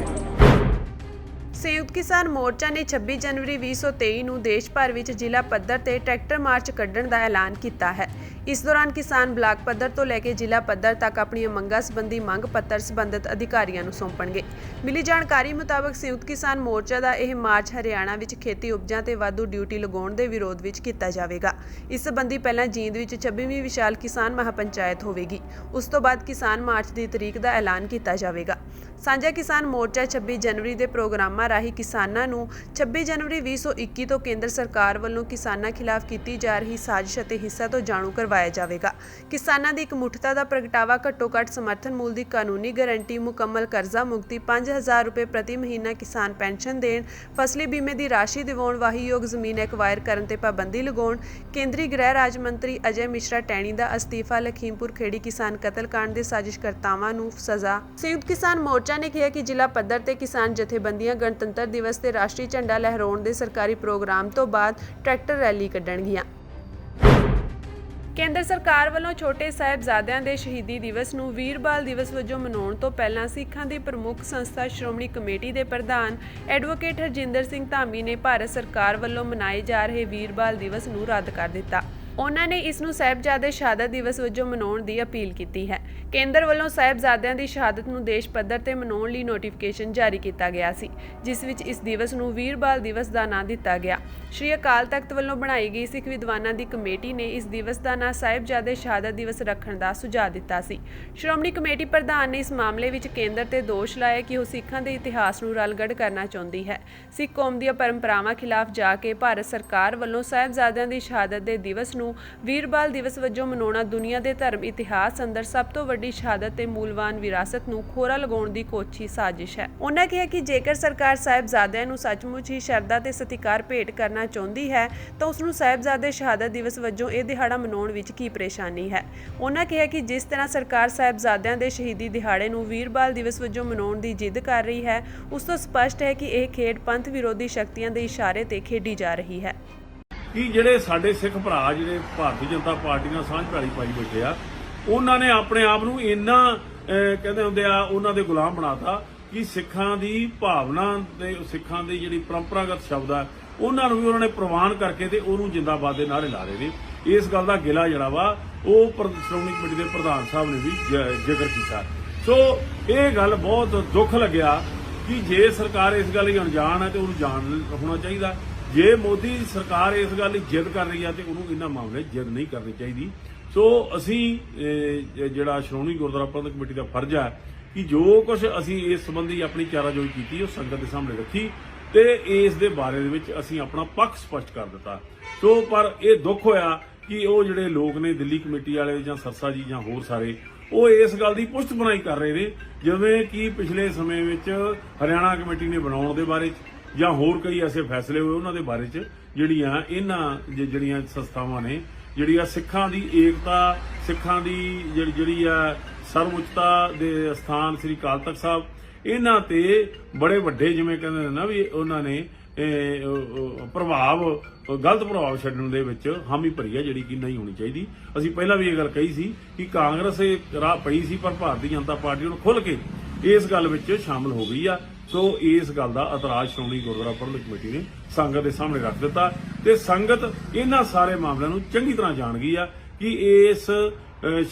A: ਸੰਯੁਕਤ ਕਿਸਾਨ ਮੋਰਚਾ ਨੇ 26 ਜਨਵਰੀ 2023 ਨੂੰ ਦੇਸ਼ ਭਰ ਵਿੱਚ ਜ਼ਿਲ੍ਹਾ ਪੱਧਰ ਤੇ ਟਰੈਕਟਰ ਮਾਰਚ ਕੱਢਣ ਦਾ ਐਲਾਨ ਕੀਤਾ ਹੈ। ਇਸ ਦੌਰਾਨ ਕਿਸਾਨ ਬਲਾਕ ਪੱਧਰ ਤੋਂ ਲੈ ਕੇ ਜ਼ਿਲ੍ਹਾ ਪੱਧਰ ਤੱਕ ਆਪਣੀਆਂ ਮੰਗਾਂ ਸੰਬੰਧੀ ਮੰਗ ਪੱਤਰ ਸੰਬੰਧਿਤ ਅਧਿਕਾਰੀਆਂ ਨੂੰ ਸੌਂਪਣਗੇ। ਮਿਲੀ ਜਾਣਕਾਰੀ ਮੁਤਾਬਕ ਸੰਯੁਕਤ ਕਿਸਾਨ ਮੋਰਚਾ ਦਾ ਇਹ ਮਾਰਚ ਹਰਿਆਣਾ ਵਿੱਚ ਖੇਤੀ ਉਪਜਾਂ ਤੇ ਵਾਧੂ ਡਿਊਟੀ ਲਗਾਉਣ ਦੇ ਵਿਰੋਧ ਵਿੱਚ ਕੀਤਾ ਜਾਵੇਗਾ। ਇਸ ਸੰਬੰਧੀ ਪਹਿਲਾਂ ਜੀਂਦ ਵਿੱਚ 26ਵੀਂ ਵਿਸ਼ਾਲ ਕਿਸਾਨ ਮਹਾਪੰਚਾਇਤ ਹੋਵੇਗੀ। ਉਸ ਤੋਂ ਬਾਅਦ ਕਿਸਾਨ ਮਾਰਚ ਦੀ ਤਰੀਕ ਦਾ ਐਲਾਨ ਕੀਤਾ ਜਾਵੇਗਾ। ਸਾਂਝਾ ਕਿਸਾਨ ਮੋਰਚਾ 26 ਜਨਵਰੀ ਦੇ ਪ੍ਰੋਗਰਾਮਾਂ ਰਾਹੀਂ ਕਿਸਾਨਾਂ ਨੂੰ 26 ਜਨਵਰੀ 2021 ਤੋਂ ਕੇਂਦਰ ਸਰਕਾਰ ਵੱਲੋਂ ਕਿਸਾਨਾਂ ਖਿਲਾਫ ਕੀਤੀ ਜਾ ਰਹੀ ਸਾਜ਼ਿਸ਼ ਅਤੇ ਹਿੱਸਾ ਤੋਂ ਜਾਣੂ ਕਰਵਾਇਆ ਜਾਵੇਗਾ। ਕਿਸਾਨਾਂ ਦੀ ਇਕਮੁੱਠਤਾ ਦਾ ਪ੍ਰਗਟਾਵਾ ਘੱਟੋ-ਘੱਟ ਸਮਰਥਨ ਮੁੱਲ ਦੀ ਕਾਨੂੰਨੀ ਗਾਰੰਟੀ, ਮੁਕੰਮਲ ਕਰਜ਼ਾ ਮੁਕਤੀ, 5000 ਰੁਪਏ ਪ੍ਰਤੀ ਮਹੀਨਾ ਕਿਸਾਨ ਪੈਨਸ਼ਨ ਦੇਣ, ਫਸਲੀ ਬੀਮੇ ਦੀ ਰਾਸ਼ੀ ਦਿਵਾਉਣ, ਵਾਹੀਯੋਗ ਜ਼ਮੀਨ ਐਕਵਾਇਰ ਕਰਨ ਤੇ ਪਾਬੰਦੀ ਲਗਾਉਣ, ਕੇਂਦਰੀ ਗ੍ਰਹਿ ਰਾਜ ਮੰਤਰੀ ਅਜੇ ਮਿਸ਼ਰਾ ਟੈਣੀ ਦਾ ਅਸਤੀਫਾ, ਲਖੀਮਪੁਰ ਖੇੜੀ ਕਿਸਾਨ ਕਤਲकांड ਦੇ ਸਾਜ਼ਿਸ਼ਕਰਤਾਵਾਂ ਨੂੰ ਸਜ਼ਾ। ਸੰਯੁਕਤ ਕਿਸਾਨ ਮੋਰਚਾ ਨੇ ਕਿਹਾ ਕਿ ਜ਼ਿਲ੍ਹਾ ਪੱਧਰ ਤੇ ਕਿਸਾਨ ਜਥੇਬੰਦੀਆਂ ਗਣਤੰਤਰ ਦਿਵਸ ਤੇ ਰਾਸ਼ਟਰੀ ਝੰਡਾ ਲਹਿਰਾਉਣ ਦੇ ਸਰਕਾਰੀ ਪ੍ਰੋਗਰਾਮ ਤੋਂ ਬਾਅਦ ਟਰੈਕਟਰ ਰੈਲੀ ਕੱਢਣਗੀਆਂ। ਕੇਂਦਰ ਸਰਕਾਰ ਵੱਲੋਂ ਛੋਟੇ ਸਾਹਿਬਜ਼ਾਦਿਆਂ ਦੇ ਸ਼ਹੀਦੀ ਦਿਵਸ ਨੂੰ ਵੀਰਬਾਲ ਦਿਵਸ ਵਜੋਂ ਮਨਾਉਣ ਤੋਂ ਪਹਿਲਾਂ ਸਿੱਖਾਂ ਦੀ ਪ੍ਰਮੁੱਖ ਸੰਸਥਾ ਸ਼੍ਰੋਮਣੀ ਕਮੇਟੀ ਦੇ ਪ੍ਰਧਾਨ ਐਡਵੋਕੇਟ ਹਰਜਿੰਦਰ ਸਿੰਘ ਧਾਮੀ ਨੇ ਭਾਰਤ ਸਰਕਾਰ ਵੱਲੋਂ ਮਨਾਏ ਜਾ ਰਹੇ ਵੀਰਬਾਲ ਦਿਵਸ ਨੂੰ ਰੱਦ ਕਰ ਦਿੱਤਾ। ਉਹਨਾਂ ਨੇ ਇਸ ਨੂੰ ਸਾਹਿਬਜ਼ਾਦੇ ਸ਼ਹਾਦਤ ਦਿਵਸ ਵਜੋਂ ਮਨਾਉਣ ਦੀ ਅਪੀਲ ਕੀਤੀ ਹੈ। ਕੇਂਦਰ ਵੱਲੋਂ ਸਾਹਿਬਜ਼ਾਦਿਆਂ ਦੀ ਸ਼ਹਾਦਤ ਨੂੰ ਦੇਸ਼ ਪੱਧਰ ਤੇ ਮਨਾਉਣ ਲਈ ਨੋਟੀਫਿਕੇਸ਼ਨ ਜਾਰੀ ਕੀਤਾ ਗਿਆ ਸੀ, ਜਿਸ ਵਿੱਚ ਇਸ ਦਿਵਸ ਨੂੰ ਵੀਰਬਾਲ ਦਿਵਸ ਦਾ ਨਾਂ ਦਿੱਤਾ ਗਿਆ। ਸ਼੍ਰੀ ਅਕਾਲ ਤਖਤ ਵੱਲੋਂ ਬਣਾਈ ਗਈ ਸਿੱਖ ਵਿਦਵਾਨਾਂ ਦੀ ਕਮੇਟੀ ਨੇ ਇਸ ਦਿਵਸ ਦਾ ਨਾਂ ਸਾਹਿਬਜ਼ਾਦੇ ਸ਼ਹਾਦਤ ਦਿਵਸ ਰੱਖਣ ਦਾ ਸੁਝਾਅ ਦਿੱਤਾ ਸੀ। ਸ਼੍ਰੋਮਣੀ ਕਮੇਟੀ ਪ੍ਰਧਾਨ ਨੇ ਇਸ ਮਾਮਲੇ ਵਿੱਚ ਕੇਂਦਰ ਤੇ ਦੋਸ਼ ਲਾਇਆ ਕਿ ਉਹ ਸਿੱਖਾਂ ਦੇ ਇਤਿਹਾਸ ਨੂੰ ਰਲਗੜ ਕਰਨਾ ਚਾਹੁੰਦੀ ਹੈ। ਸਿੱਖ ਕੌਮ ਦੀਆਂ ਪਰੰਪਰਾਵਾਂ ਖਿਲਾਫ ਜਾ ਕੇ ਭਾਰਤ ਸਰਕਾਰ ਵੱਲੋਂ ਸਾਹਿਬਜ਼ਾਦਿਆਂ ਦੀ ਸ਼ਹਾਦਤ ਦੇ ਦਿਵਸ ਨੂੰ ਵੀਰਬਾਲ ਦਿਵਸ ਵਜੋਂ ਮਨਾਉਣਾ ਦੁਨੀਆ ਦੇ ਧਰਮ ਇਤਿਹਾਸ ਅੰਦਰ ਸਭ ਤੋਂ ਵੱਡੀ ਸ਼ਹਾਦਤ ਤੇ ਮੂਲਵਾਨ ਵਿਰਾਸਤ ਨੂੰ ਖੋਰਾ ਲਗਾਉਣ ਦੀ ਕੋਸ਼ਿਸ਼ ਸਾਜ਼ਿਸ਼ ਹੈ। ਉਹਨਾਂ ਕਿਹਾ ਕਿ ਜੇਕਰ ਸਰਕਾਰ ਸਾਹਿਬਜ਼ਾਦਿਆਂ ਨੂੰ ਸੱਚਮੁੱਚ ਹੀ ਸ਼ਰਧਾ ਤੇ ਸਤਿਕਾਰ ਭੇਟ ਕਰਨਾ ਚਾਹੁੰਦੀ ਹੈ ਤਾਂ ਉਸ ਨੂੰ ਸਾਹਿਬਜ਼ਾਦੇ ਸ਼ਹਾਦਤ ਦਿਵਸ ਵਜੋਂ ਇਹ ਦਿਹਾੜਾ ਮਨਾਉਣ ਵਿੱਚ ਕੀ ਪਰੇਸ਼ਾਨੀ ਹੈ। ਉਹਨਾਂ ਕਿਹਾ ਕਿ ਜਿਸ ਤਰ੍ਹਾਂ ਸਰਕਾਰ ਸਾਹਿਬਜ਼ਾਦਿਆਂ ਦੇ ਸ਼ਹੀਦੀ ਦਿਹਾੜੇ ਨੂੰ ਵੀਰਬਾਲ ਦਿਵਸ ਵਜੋਂ ਮਨਾਉਣ ਦੀ ਜਿੱਦ ਕਰ ਰਹੀ ਹੈ, ਉਸ ਤੋਂ ਸਪਸ਼ਟ ਹੈ ਕਿ ਇਹ ਖੇਡ ਪੰਥ ਵਿਰੋਧੀ ਸ਼ਕਤੀਆਂ ਦੇ ਇਸ਼ਾਰੇ ਤੇ ਖੇਡੀ ਜਾ ਰਹੀ ਹੈ।
F: ਕਿ ਜਿਹੜੇ ਸਾਡੇ ਸਿੱਖ ਭਰਾ ਜਿਹੜੇ ਭਾਰਤੀ ਜਨਤਾ ਪਾਰਟੀ ਨਾਲ ਸਾਂਝ ਭੈੜੀ ਪਾਈ ਬੈਠੇ ਆ, ਉਹਨਾਂ ਨੇ ਆਪਣੇ ਆਪ ਨੂੰ ਇੰਨਾ ਕਹਿੰਦੇ ਹੁੰਦੇ ਆ ਉਹਨਾਂ ਦੇ ਗੁਲਾਮ ਬਣਾਤਾ ਕਿ ਸਿੱਖਾਂ ਦੀ ਭਾਵਨਾ ਤੇ ਸਿੱਖਾਂ ਦੀ ਜਿਹੜੀ ਪਰੰਪਰਾਗਤ ਸ਼ਬਦ ਆ ਉਹਨਾਂ ਨੂੰ ਵੀ ਉਹਨਾਂ ਨੇ ਪ੍ਰਵਾਨ ਕਰਕੇ ਤੇ ਉਹਨੂੰ ਜਿੰਦਾਬਾਦ ਦੇ ਨਾਅਰੇ ਲਾ ਰਹੇ ਨੇ। ਇਸ ਗੱਲ ਦਾ ਗਿਲਾ ਜਿਹੜਾ ਵਾ ਉਹ ਸ਼੍ਰੋਮਣੀ ਕਮੇਟੀ ਦੇ ਪ੍ਰਧਾਨ ਸਾਹਿਬ ਨੇ ਵੀ ਜ਼ਿਕਰ ਕੀਤਾ। ਸੋ ਇਹ ਗੱਲ ਬਹੁਤ ਦੁੱਖ ਲੱਗਿਆ ਕਿ ਜੇ ਸਰਕਾਰ ਇਸ ਗੱਲ ਲਈ ਅਣਜਾਣ ਹੈ ਤੇ ਉਹਨੂੰ ਜਾਣ ਹੋਣਾ ਚਾਹੀਦਾ। ਜੇ ਮੋਦੀ ਸਰਕਾਰ ਇਸ ਗੱਲ ਲਈ ਜਿੱਦ ਕਰ ਰਹੀ ਹੈ ਤੇ ਉਹਨੂੰ ਇਹਨਾਂ ਮਾਮਲੇ ਜਿੱਦ ਨਹੀਂ ਕਰਨੀ ਚਾਹੀਦੀ। ਸੋ ਅਸੀਂ ਜਿਹੜਾ ਸ਼੍ਰੋਮਣੀ ਗੁਰਦੁਆਰਾ ਪ੍ਰਬੰਧਕ ਕਮੇਟੀ ਦਾ ਫਰਜ਼ ਹੈ ਕਿ ਜੋ ਕੁਝ ਅਸੀਂ ਇਸ ਸੰਬੰਧੀ ਆਪਣੀ ਚਾਰਾਜੋਈ ਕੀਤੀ ਉਹ ਸੰਗਤ ਦੇ ਸਾਹਮਣੇ ਰੱਖੀ ਤੇ ਇਸ ਦੇ ਬਾਰੇ ਦੇ ਵਿੱਚ ਅਸੀਂ ਆਪਣਾ ਪੱਖ ਸਪਸ਼ਟ ਕਰ ਦਿੱਤਾ। ਸੋ ਪਰ ਇਹ ਦੁੱਖ ਹੋਇਆ ਕਿ ਉਹ ਜਿਹੜੇ ਲੋਕ ਨੇ ਦਿੱਲੀ ਕਮੇਟੀ ਵਾਲੇ ਜਾਂ ਸਰਸਾ ਜੀ ਜਾਂ ਹੋਰ ਸਾਰੇ ਉਹ ਇਸ ਗੱਲ ਦੀ ਪੁਸ਼ਤ ਬਣਾਈ ਕਰ ਰਹੇ ਨੇ, ਜਿਵੇਂ ਕਿ ਪਿਛਲੇ ਸਮੇਂ ਵਿੱਚ ਹਰਿਆਣਾ ਕਮੇਟੀ ਨੇ ਬਣਾਉਣ ਦੇ ਬਾਰੇ ਜਾਂ ਹੋਰ ਕਈ ਐਸੇ ਫੈਸਲੇ ਹੋਏ ਉਹਨਾਂ ਦੇ ਬਾਰੇ ਚ ਜਿਹੜੀਆਂ ਇਹਨਾਂ ਜਿਹੜੀਆਂ ਸੰਸਥਾਵਾਂ ਨੇ ਜਿਹੜੀਆਂ ਸਿੱਖਾਂ ਦੀ ਏਕਤਾ, ਸਿੱਖਾਂ ਦੀ ਜਿਹੜੀ ਆ ਸਰਵਉੱਚਤਾ ਦੇ ਸਥਾਨ ਸ੍ਰੀ ਅਕਾਲ ਤਖਤ ਸਾਹਿਬ, ਇਹਨਾਂ ਤੇ ਬੜੇ ਵੱਡੇ ਜਿਵੇਂ ਕਹਿੰਦੇ ਨੇ ਨਾ ਵੀ ਉਹਨਾਂ ਨੇ ਗਲਤ ਪ੍ਰਭਾਵ ਛੱਡਣ ਦੇ ਵਿੱਚ ਹਾਮੀ ਭਰੀ ਹੈ, ਜਿਹੜੀ ਕਿ ਨਹੀਂ ਹੋਣੀ ਚਾਹੀਦੀ। ਅਸੀਂ ਪਹਿਲਾਂ ਵੀ ਇਹ ਗੱਲ ਕਹੀ ਸੀ ਕਿ ਕਾਂਗਰਸ ਰਾਹ ਪਈ ਸੀ ਪਰ ਭਾਰਤੀ ਜਨਤਾ ਪਾਰਟੀ ਨੂੰ ਖੁੱਲ੍ਹ ਕੇ ਇਸ ਗੱਲ ਵਿੱਚ ਸ਼ਾਮਲ ਹੋ ਗਈ ਆ। ਸੋ ਇਸ ਗੱਲ ਦਾ ਇਤਰਾਜ਼ ਸ਼੍ਰੋਮਣੀ ਗੁਰਦੁਆਰਾ ਪ੍ਰਬੰਧਕ ਕਮੇਟੀ ਨੇ ਸੰਗਤ ਦੇ ਸਾਹਮਣੇ ਰੱਖ ਦਿੱਤਾ ਤੇ ਸੰਗਤ ਇਹਨਾਂ ਸਾਰੇ ਮਾਮਲਿਆਂ ਨੂੰ ਚੰਗੀ ਤਰ੍ਹਾਂ ਜਾਣ ਗਈ ਆ ਕਿ ਇਸ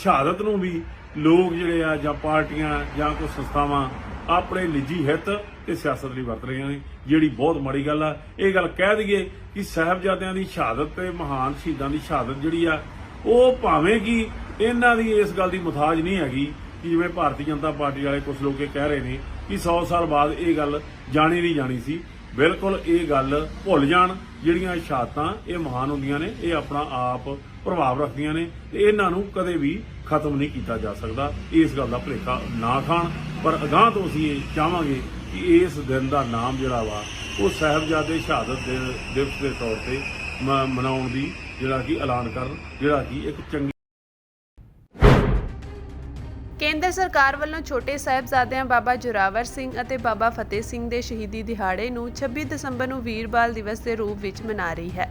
F: ਸ਼ਹਾਦਤ ਨੂੰ ਵੀ ਲੋਕ ਜਿਹੜੇ ਆ ਜਾਂ ਪਾਰਟੀਆਂ ਜਾਂ ਕੋਈ ਸੰਸਥਾਵਾਂ ਆਪਣੇ ਨਿੱਜੀ ਹਿੱਤ ਤੇ ਸਿਆਸਤ ਲਈ ਵਰਤ ਰਹੀਆਂ ਨੇ, ਜਿਹੜੀ ਬਹੁਤ ਮਾੜੀ ਗੱਲ ਆ। ਇਹ ਗੱਲ ਕਹਿ ਦਈਏ ਕਿ ਸਾਹਿਬਜ਼ਾਦਿਆਂ ਦੀ ਸ਼ਹਾਦਤ ਤੇ ਮਹਾਨ ਸ਼ਹੀਦਾਂ ਦੀ ਸ਼ਹਾਦਤ ਜਿਹੜੀ ਆ ਉਹ ਭਾਵੇਂ ਕਿ ਇਹਨਾਂ ਦੀ ਇਸ ਗੱਲ ਦੀ ਮੁਤਾਜ ਨਹੀਂ ਹੈਗੀ ਕਿ ਜਿਵੇਂ ਭਾਰਤੀ ਜਨਤਾ ਪਾਰਟੀ ਵਾਲੇ ਕੁਝ ਲੋਕ ਇਹ ਕਹਿ ਰਹੇ ਨੇ ਕਿ 100 ਸਾਲ ਬਾਅਦ ਇਹ ਗੱਲ ਜਾਣੀ ਨਹੀਂ ਜਾਣੀ ਸੀ। ਬਿਲਕੁਲ ਇਹ ਗੱਲ ਭੁੱਲ ਜਾਣ। ਜਿਹੜੀਆਂ ਸ਼ਹਾਦਤਾਂ ਇਹ ਮਹਾਨ ਹੁੰਦੀਆਂ ਨੇ, ਇਹ ਆਪਣਾ ਆਪ ਪ੍ਰਭਾਵ ਰੱਖਦੀਆਂ ਨੇ ਤੇ ਇਹਨਾਂ ਨੂੰ ਕਦੇ ਵੀ ਖਤਮ ਨਹੀਂ ਕੀਤਾ ਜਾ ਸਕਦਾ। ਇਸ ਗੱਲ ਦਾ ਭੁਲੇਖਾ ਨਾ ਖਾਣ, ਪਰ ਅਗਾਂਹ ਤੋਂ ਅਸੀਂ ਇਹ ਚਾਹਾਂਗੇ ਕਿ ਇਸ ਦਿਨ ਦਾ ਨਾਮ ਜਿਹੜਾ ਵਾ ਉਹ ਸਾਹਿਬਜ਼ਾਦੇ ਸ਼ਹਾਦਤ ਦਿਵਸ ਦੇ ਤੌਰ ਤੇ ਮਨਾਉਣ ਦੀ ਜਿਹੜਾ ਕਿ ਐਲਾਨ ਕਰਨ, ਜਿਹੜਾ ਕਿ ਇੱਕ ਚੰਗੀ
A: ਕੇਂਦਰ ਸਰਕਾਰ ਵੱਲੋਂ ਛੋਟੇ ਸਾਹਿਬਜ਼ਾਦਿਆਂ ਬਾਬਾ ਜ਼ੋਰਾਵਰ ਸਿੰਘ ਅਤੇ ਬਾਬਾ ਫਤਿਹ ਸਿੰਘ ਦੇ ਸ਼ਹੀਦੀ ਦਿਹਾੜੇ ਨੂੰ 26 ਦਸੰਬਰ ਨੂੰ ਵੀਰਬਾਲ ਦਿਵਸ ਦੇ ਰੂਪ ਵਿੱਚ ਮਨਾ ਰਹੀ ਹੈ,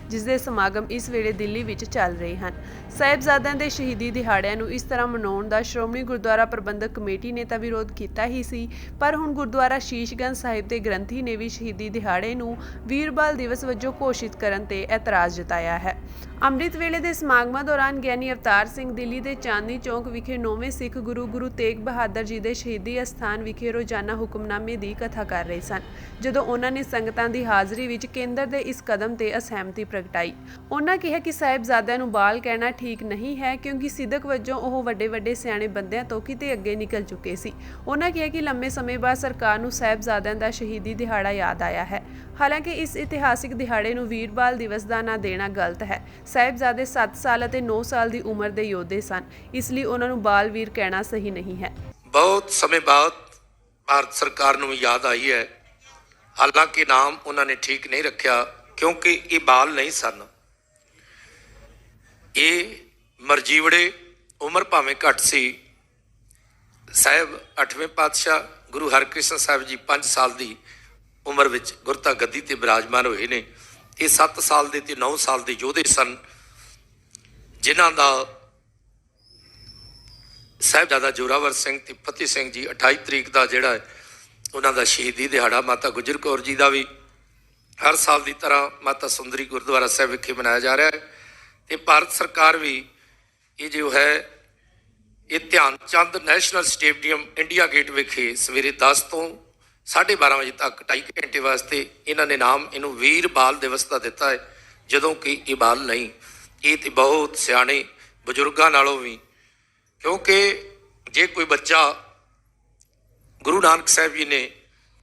A: ਜਿਸ ਦੇ ਸਮਾਗਮ ਇਸ ਵੇਲੇ ਦਿੱਲੀ ਵਿੱਚ ਚੱਲ ਰਹੇ ਹਨ। ਸਾਹਿਬਜ਼ਾਦਿਆਂ ਦੇ ਸ਼ਹੀਦੀ ਦਿਹਾੜਿਆਂ ਨੂੰ ਇਸ ਤਰ੍ਹਾਂ ਮਨਾਉਣ ਦਾ ਸ਼੍ਰੋਮਣੀ ਗੁਰਦੁਆਰਾ ਪ੍ਰਬੰਧਕ ਕਮੇਟੀ ਨੇ ਤਾਂ ਵਿਰੋਧ ਕੀਤਾ ਹੀ ਸੀ, ਪਰ ਹੁਣ ਗੁਰਦੁਆਰਾ ਸ਼ੀਸ਼ਗੰਜ ਸਾਹਿਬ ਦੇ ਗ੍ਰੰਥੀ ਨੇ ਵੀ ਸ਼ਹੀਦੀ ਦਿਹਾੜੇ ਨੂੰ ਵੀਰਬਾਲ ਦਿਵਸ ਵਜੋਂ ਘੋਸ਼ਿਤ ਕਰਨ ਤੇ ਇਤਰਾਜ਼ ਜਤਾਇਆ ਹੈ। ਅੰਮ੍ਰਿਤ ਵੇਲੇ ਦੇ ਸਮਾਗਮਾਂ ਦੌਰਾਨ ਗਿਆਨੀ ਅਵਤਾਰ ਸਿੰਘ ਦਿੱਲੀ ਦੇ ਚਾਂਦਨੀ ਚੌਕ ਵਿਖੇ 9ਵੇਂ ਸਿੱਖ ਗੁਰੂ ਤੇਗ ਬਹਾਦਰ ਜੀ ਦੇ ਸ਼ਹੀਦੀ ਅਸਥਾਨ ਵਿਖੇ ਰੋਜ਼ਾਨਾ ਹੁਕਮਨਾਮੇ ਦੀ ਕਥਾ ਕਰ ਰਹੇ ਸਨ, ਜਦੋਂ ਉਹਨਾਂ ਨੇ ਸੰਗਤਾਂ ਦੀ ਹਾਜ਼ਰੀ ਵਿੱਚ ਕੇਂਦਰ ਦੇ ਇਸ ਕਦਮ ਤੇ ਅਸਹਿਮਤੀ ਪ੍ਰਗਟਾਈ। ਉਹਨਾਂ ਕਿਹਾ ਕਿ ਸਾਹਿਬਜ਼ਾਦਿਆਂ ਨੂੰ ਬਾਲ ਕਹਿਣਾ ਠੀਕ ਨਹੀਂ ਹੈ, ਕਿਉਂਕਿ ਸਿਦਕ ਵਜੋਂ ਉਹ ਵੱਡੇ ਸਿਆਣੇ ਬੰਦਿਆਂ ਤੋਂ ਕਿਤੇ ਅੱਗੇ ਨਿਕਲ ਚੁੱਕੇ ਸੀ। ਉਹਨਾਂ ਕਿਹਾ ਕਿ ਲੰਮੇ ਸਮੇਂ ਬਾਅਦ ਸਰਕਾਰ ਨੂੰ ਸਾਹਿਬਜ਼ਾਦਿਆਂ ਦਾ ਸ਼ਹੀਦੀ ਦਿਹਾੜਾ ਯਾਦ ਆਇਆ ਹੈ। ਹਾਲਾਂਕਿ ਇਸ ਇਤਿਹਾਸਿਕ ਦਿਹਾੜੇ ਨੂੰ ਵੀਰਬਾਲ ਦਿਵਸ ਦਾ ਨਾਂ ਦੇਣਾ ਗਲਤ ਹੈ। ਸਾਹਿਬਜ਼ਾਦੇ 7 ਸਾਲ ਅਤੇ 9 ਸਾਲ ਦੀ ਉਮਰ ਦੇ ਯੋਧੇ ਸਨ, ਇਸ ਲਈ ਉਹਨਾਂ ਨੂੰ ਬਾਲਵੀਰ ਕਹਿਣਾ ਸਹੀ ਨਹੀਂ ਹੈ।
G: ਬਹੁਤ ਸਮੇਂ ਬਾਅਦ ਭਾਰਤ ਸਰਕਾਰ ਨੂੰ ਯਾਦ ਆਈ ਹੈ, ਹਾਲਾਂਕਿ ਨਾਮ ਉਹਨਾਂ ਨੇ ਠੀਕ ਨਹੀਂ ਰੱਖਿਆ ਕਿਉਂਕਿ ਇਹ ਬਾਲ ਨਹੀਂ ਸਨ। ਇਹ ਮਰਜੀਵੜੇ, ਉਮਰ ਭਾਵੇਂ ਘੱਟ ਸੀ। ਸਾਹਿਬ 8ਵੇਂ ਪਾਤਸ਼ਾਹ ਗੁਰੂ ਹਰਕ੍ਰਿਸ਼ਨ ਸਾਹਿਬ ਜੀ 5 ਸਾਲ ਦੀ ਉਮਰ ਵਿੱਚ ਗੁਰਤਾ ਗੱਦੀ ਤੇ ਬਿਰਾਜਮਾਨ ਹੋਏ ਨੇ। ਇਹ 7 ਸਾਲ ਦੇ ਤੇ 9 ਸਾਲ ਦੇ ਯੋਧੇ ਸਨ, ਜਿਨ੍ਹਾਂ ਦਾ ਸਾਹਿਬਜ਼ਾਦਾ ਜ਼ੋਰਾਵਰ ਸਿੰਘ ਤੇ ਫਤਿਹ ਸਿੰਘ ਜੀ 28 ਤਰੀਕ ਦਾ ਜਿਹੜਾ ਉਹਨਾਂ ਦਾ ਸ਼ਹੀਦੀ ਦਿਹਾੜਾ ਮਾਤਾ ਗੁਜਰ ਕੌਰ ਜੀ ਦਾ ਵੀ ਹਰ ਸਾਲ ਦੀ ਤਰ੍ਹਾਂ ਮਾਤਾ ਸੁੰਦਰੀ ਗੁਰਦੁਆਰਾ ਸਾਹਿਬ ਵਿਖੇ ਮਨਾਇਆ ਜਾ ਰਿਹਾ ਹੈ। ਤੇ ਭਾਰਤ ਸਰਕਾਰ ਵੀ ਇਹ ਜੋ ਹੈ ਇਹ ਧਿਆਨ ਚੰਦ ਨੈਸ਼ਨਲ ਸਟੇਡੀਅਮ ਇੰਡੀਆ ਗੇਟ ਵਿਖੇ ਸਵੇਰੇ 10 ਤੋਂ 12:30 ਵਜੇ ਤੱਕ 2.5 ਘੰਟੇ ਵਾਸਤੇ ਇਹਨਾਂ ਨੇ ਨਾਮ ਇਹਨੂੰ ਵੀਰ ਬਾਲ ਦਿਵਸ ਦਾ ਦਿੱਤਾ ਹੈ, ਜਦੋਂ ਕਿ ਇਹ ਬਾਲ ਨਹੀਂ, ਇਹ ਤੇ ਬਹੁਤ ਸਿਆਣੇ ਬਜ਼ੁਰਗਾਂ ਨਾਲੋਂ ਵੀ, ਕਿਉਂਕਿ ਜੇ ਕੋਈ ਬੱਚਾ ਗੁਰੂ ਨਾਨਕ ਸਾਹਿਬ ਜੀ ਨੇ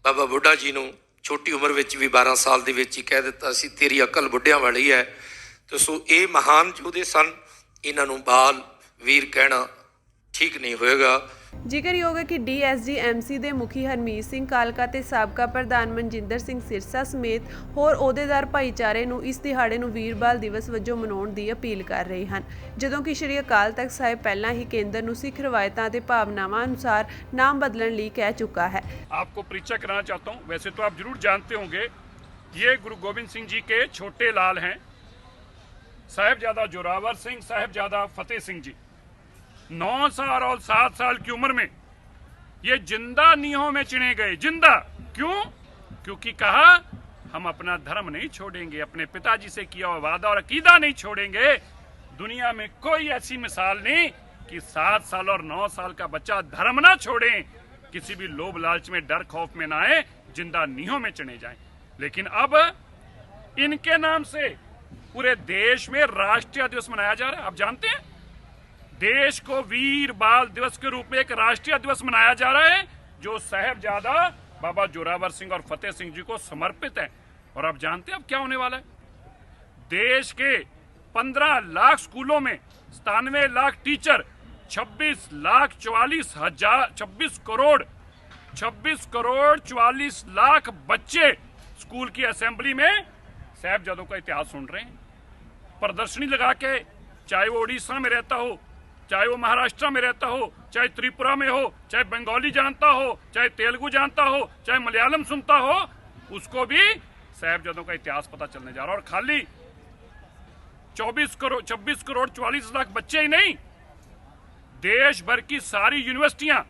G: ਬਾਬਾ ਬੁੱਢਾ ਜੀ ਨੂੰ ਛੋਟੀ ਉਮਰ ਵਿੱਚ ਵੀ 12 ਸਾਲ ਦੇ ਵਿੱਚ ਹੀ ਕਹਿ ਦਿੱਤਾ ਸੀ ਤੇਰੀ ਅਕਲ ਬੁੱਢਿਆਂ ਵਾਲੀ ਹੈ, ਤੇ ਸੋ ਇਹ ਮਹਾਨ ਯੋਧੇ ਸਨ, ਇਹਨਾਂ ਨੂੰ ਬਾਲ ਵੀਰ ਕਹਿਣਾ ਠੀਕ ਨਹੀਂ ਹੋਏਗਾ।
A: ਜ਼ਿਕਰਯੋਗ ਹੈ ਕਿ DSG-MC ਦੇ ਮੁਖੀ ਹਰਮੀਤ ਸਿੰਘ ਕਾਲਕਾ ਤੇ ਸਾਬਕਾ ਪ੍ਰਧਾਨ ਮਨਜਿੰਦਰ ਸਿੰਘ ਸਿਰਸਾ ਸਮੇਤ ਹੋਰ ਅਹੁਦੇਦਾਰ ਭਾਈਚਾਰੇ ਨੂੰ ਇਸ ਦਿਹਾੜੇ ਨੂੰ ਵੀਰ ਬਾਲ ਦਿਵਸ ਵਜੋਂ ਮਨਾਉਣ ਦੀ ਅਪੀਲ ਕਰ ਰਹੇ ਹਨ, ਜਦੋਂ ਕਿ ਸ਼੍ਰੀ ਅਕਾਲ ਤਖਤ ਸਾਹਿਬ ਪਹਿਲਾਂ ਹੀ ਕੇਂਦਰ ਨੂੰ ਸਿੱਖ ਰਵਾਇਤਾਂ ਤੇ ਭਾਵਨਾਵਾਂ ਅਨੁਸਾਰ ਨਾਮ ਬਦਲਣ ਲਈ ਕਹਿ ਚੁੱਕਾ ਹੈ।
H: आपको परिचय कराना चाहता हूँ। वैसे तो आप जरूर जानते होंगे ये गुरु गोविंद सिंह जी के छोटे लाल हैं, साहिबजादा जोरावर सिंह, साहिबजादा फतेह सिंह जी। 9 साल और 7 साल की उम्र में ये जिंदा नीहों में चिने गए। जिंदा क्यों? क्योंकि कहा हम अपना धर्म नहीं छोड़ेंगे, अपने पिताजी से किया हुआ वादा और अकीदा नहीं छोड़ेंगे। दुनिया में कोई ऐसी मिसाल नहीं कि 7 साल और 9 साल का बच्चा धर्म ना छोड़े, किसी भी लोभ लालच में डर खौफ में ना आए, जिंदा नीहों में चने जाएं। लेकिन अब इनके नाम से पूरे देश में राष्ट्रीय दिवस मनाया जा रहा है। आप जानते हैं देश को वीर बाल दिवस के रूप में एक राष्ट्रीय दिवस मनाया जा रहा है जो साहिबजादा बाबा जोरावर सिंह और फतेह सिंह जी को समर्पित है। और आप जानते हैं अब क्या होने वाला है? देश के 15 लाख स्कूलों में 97 लाख टीचर, 26 करोड़ 44 लाख बच्चे स्कूल की असेंबली में साहिबजादों का इतिहास सुन रहे हैं। प्रदर्शनी लगा के, चाहे वो उड़ीसा में रहता हो, चाहे वो महाराष्ट्र में रहता हो, चाहे त्रिपुरा में हो, चाहे बंगाली जानता हो, चाहे तेलुगु जानता हो, चाहे मलयालम सुनता हो, उसको भी साहिबजादों का इतिहास पता चलने जा रहा है। और खाली 26 करोड़ 44 लाख बच्चे ही नहीं, देश भर की सारी यूनिवर्सिटियां,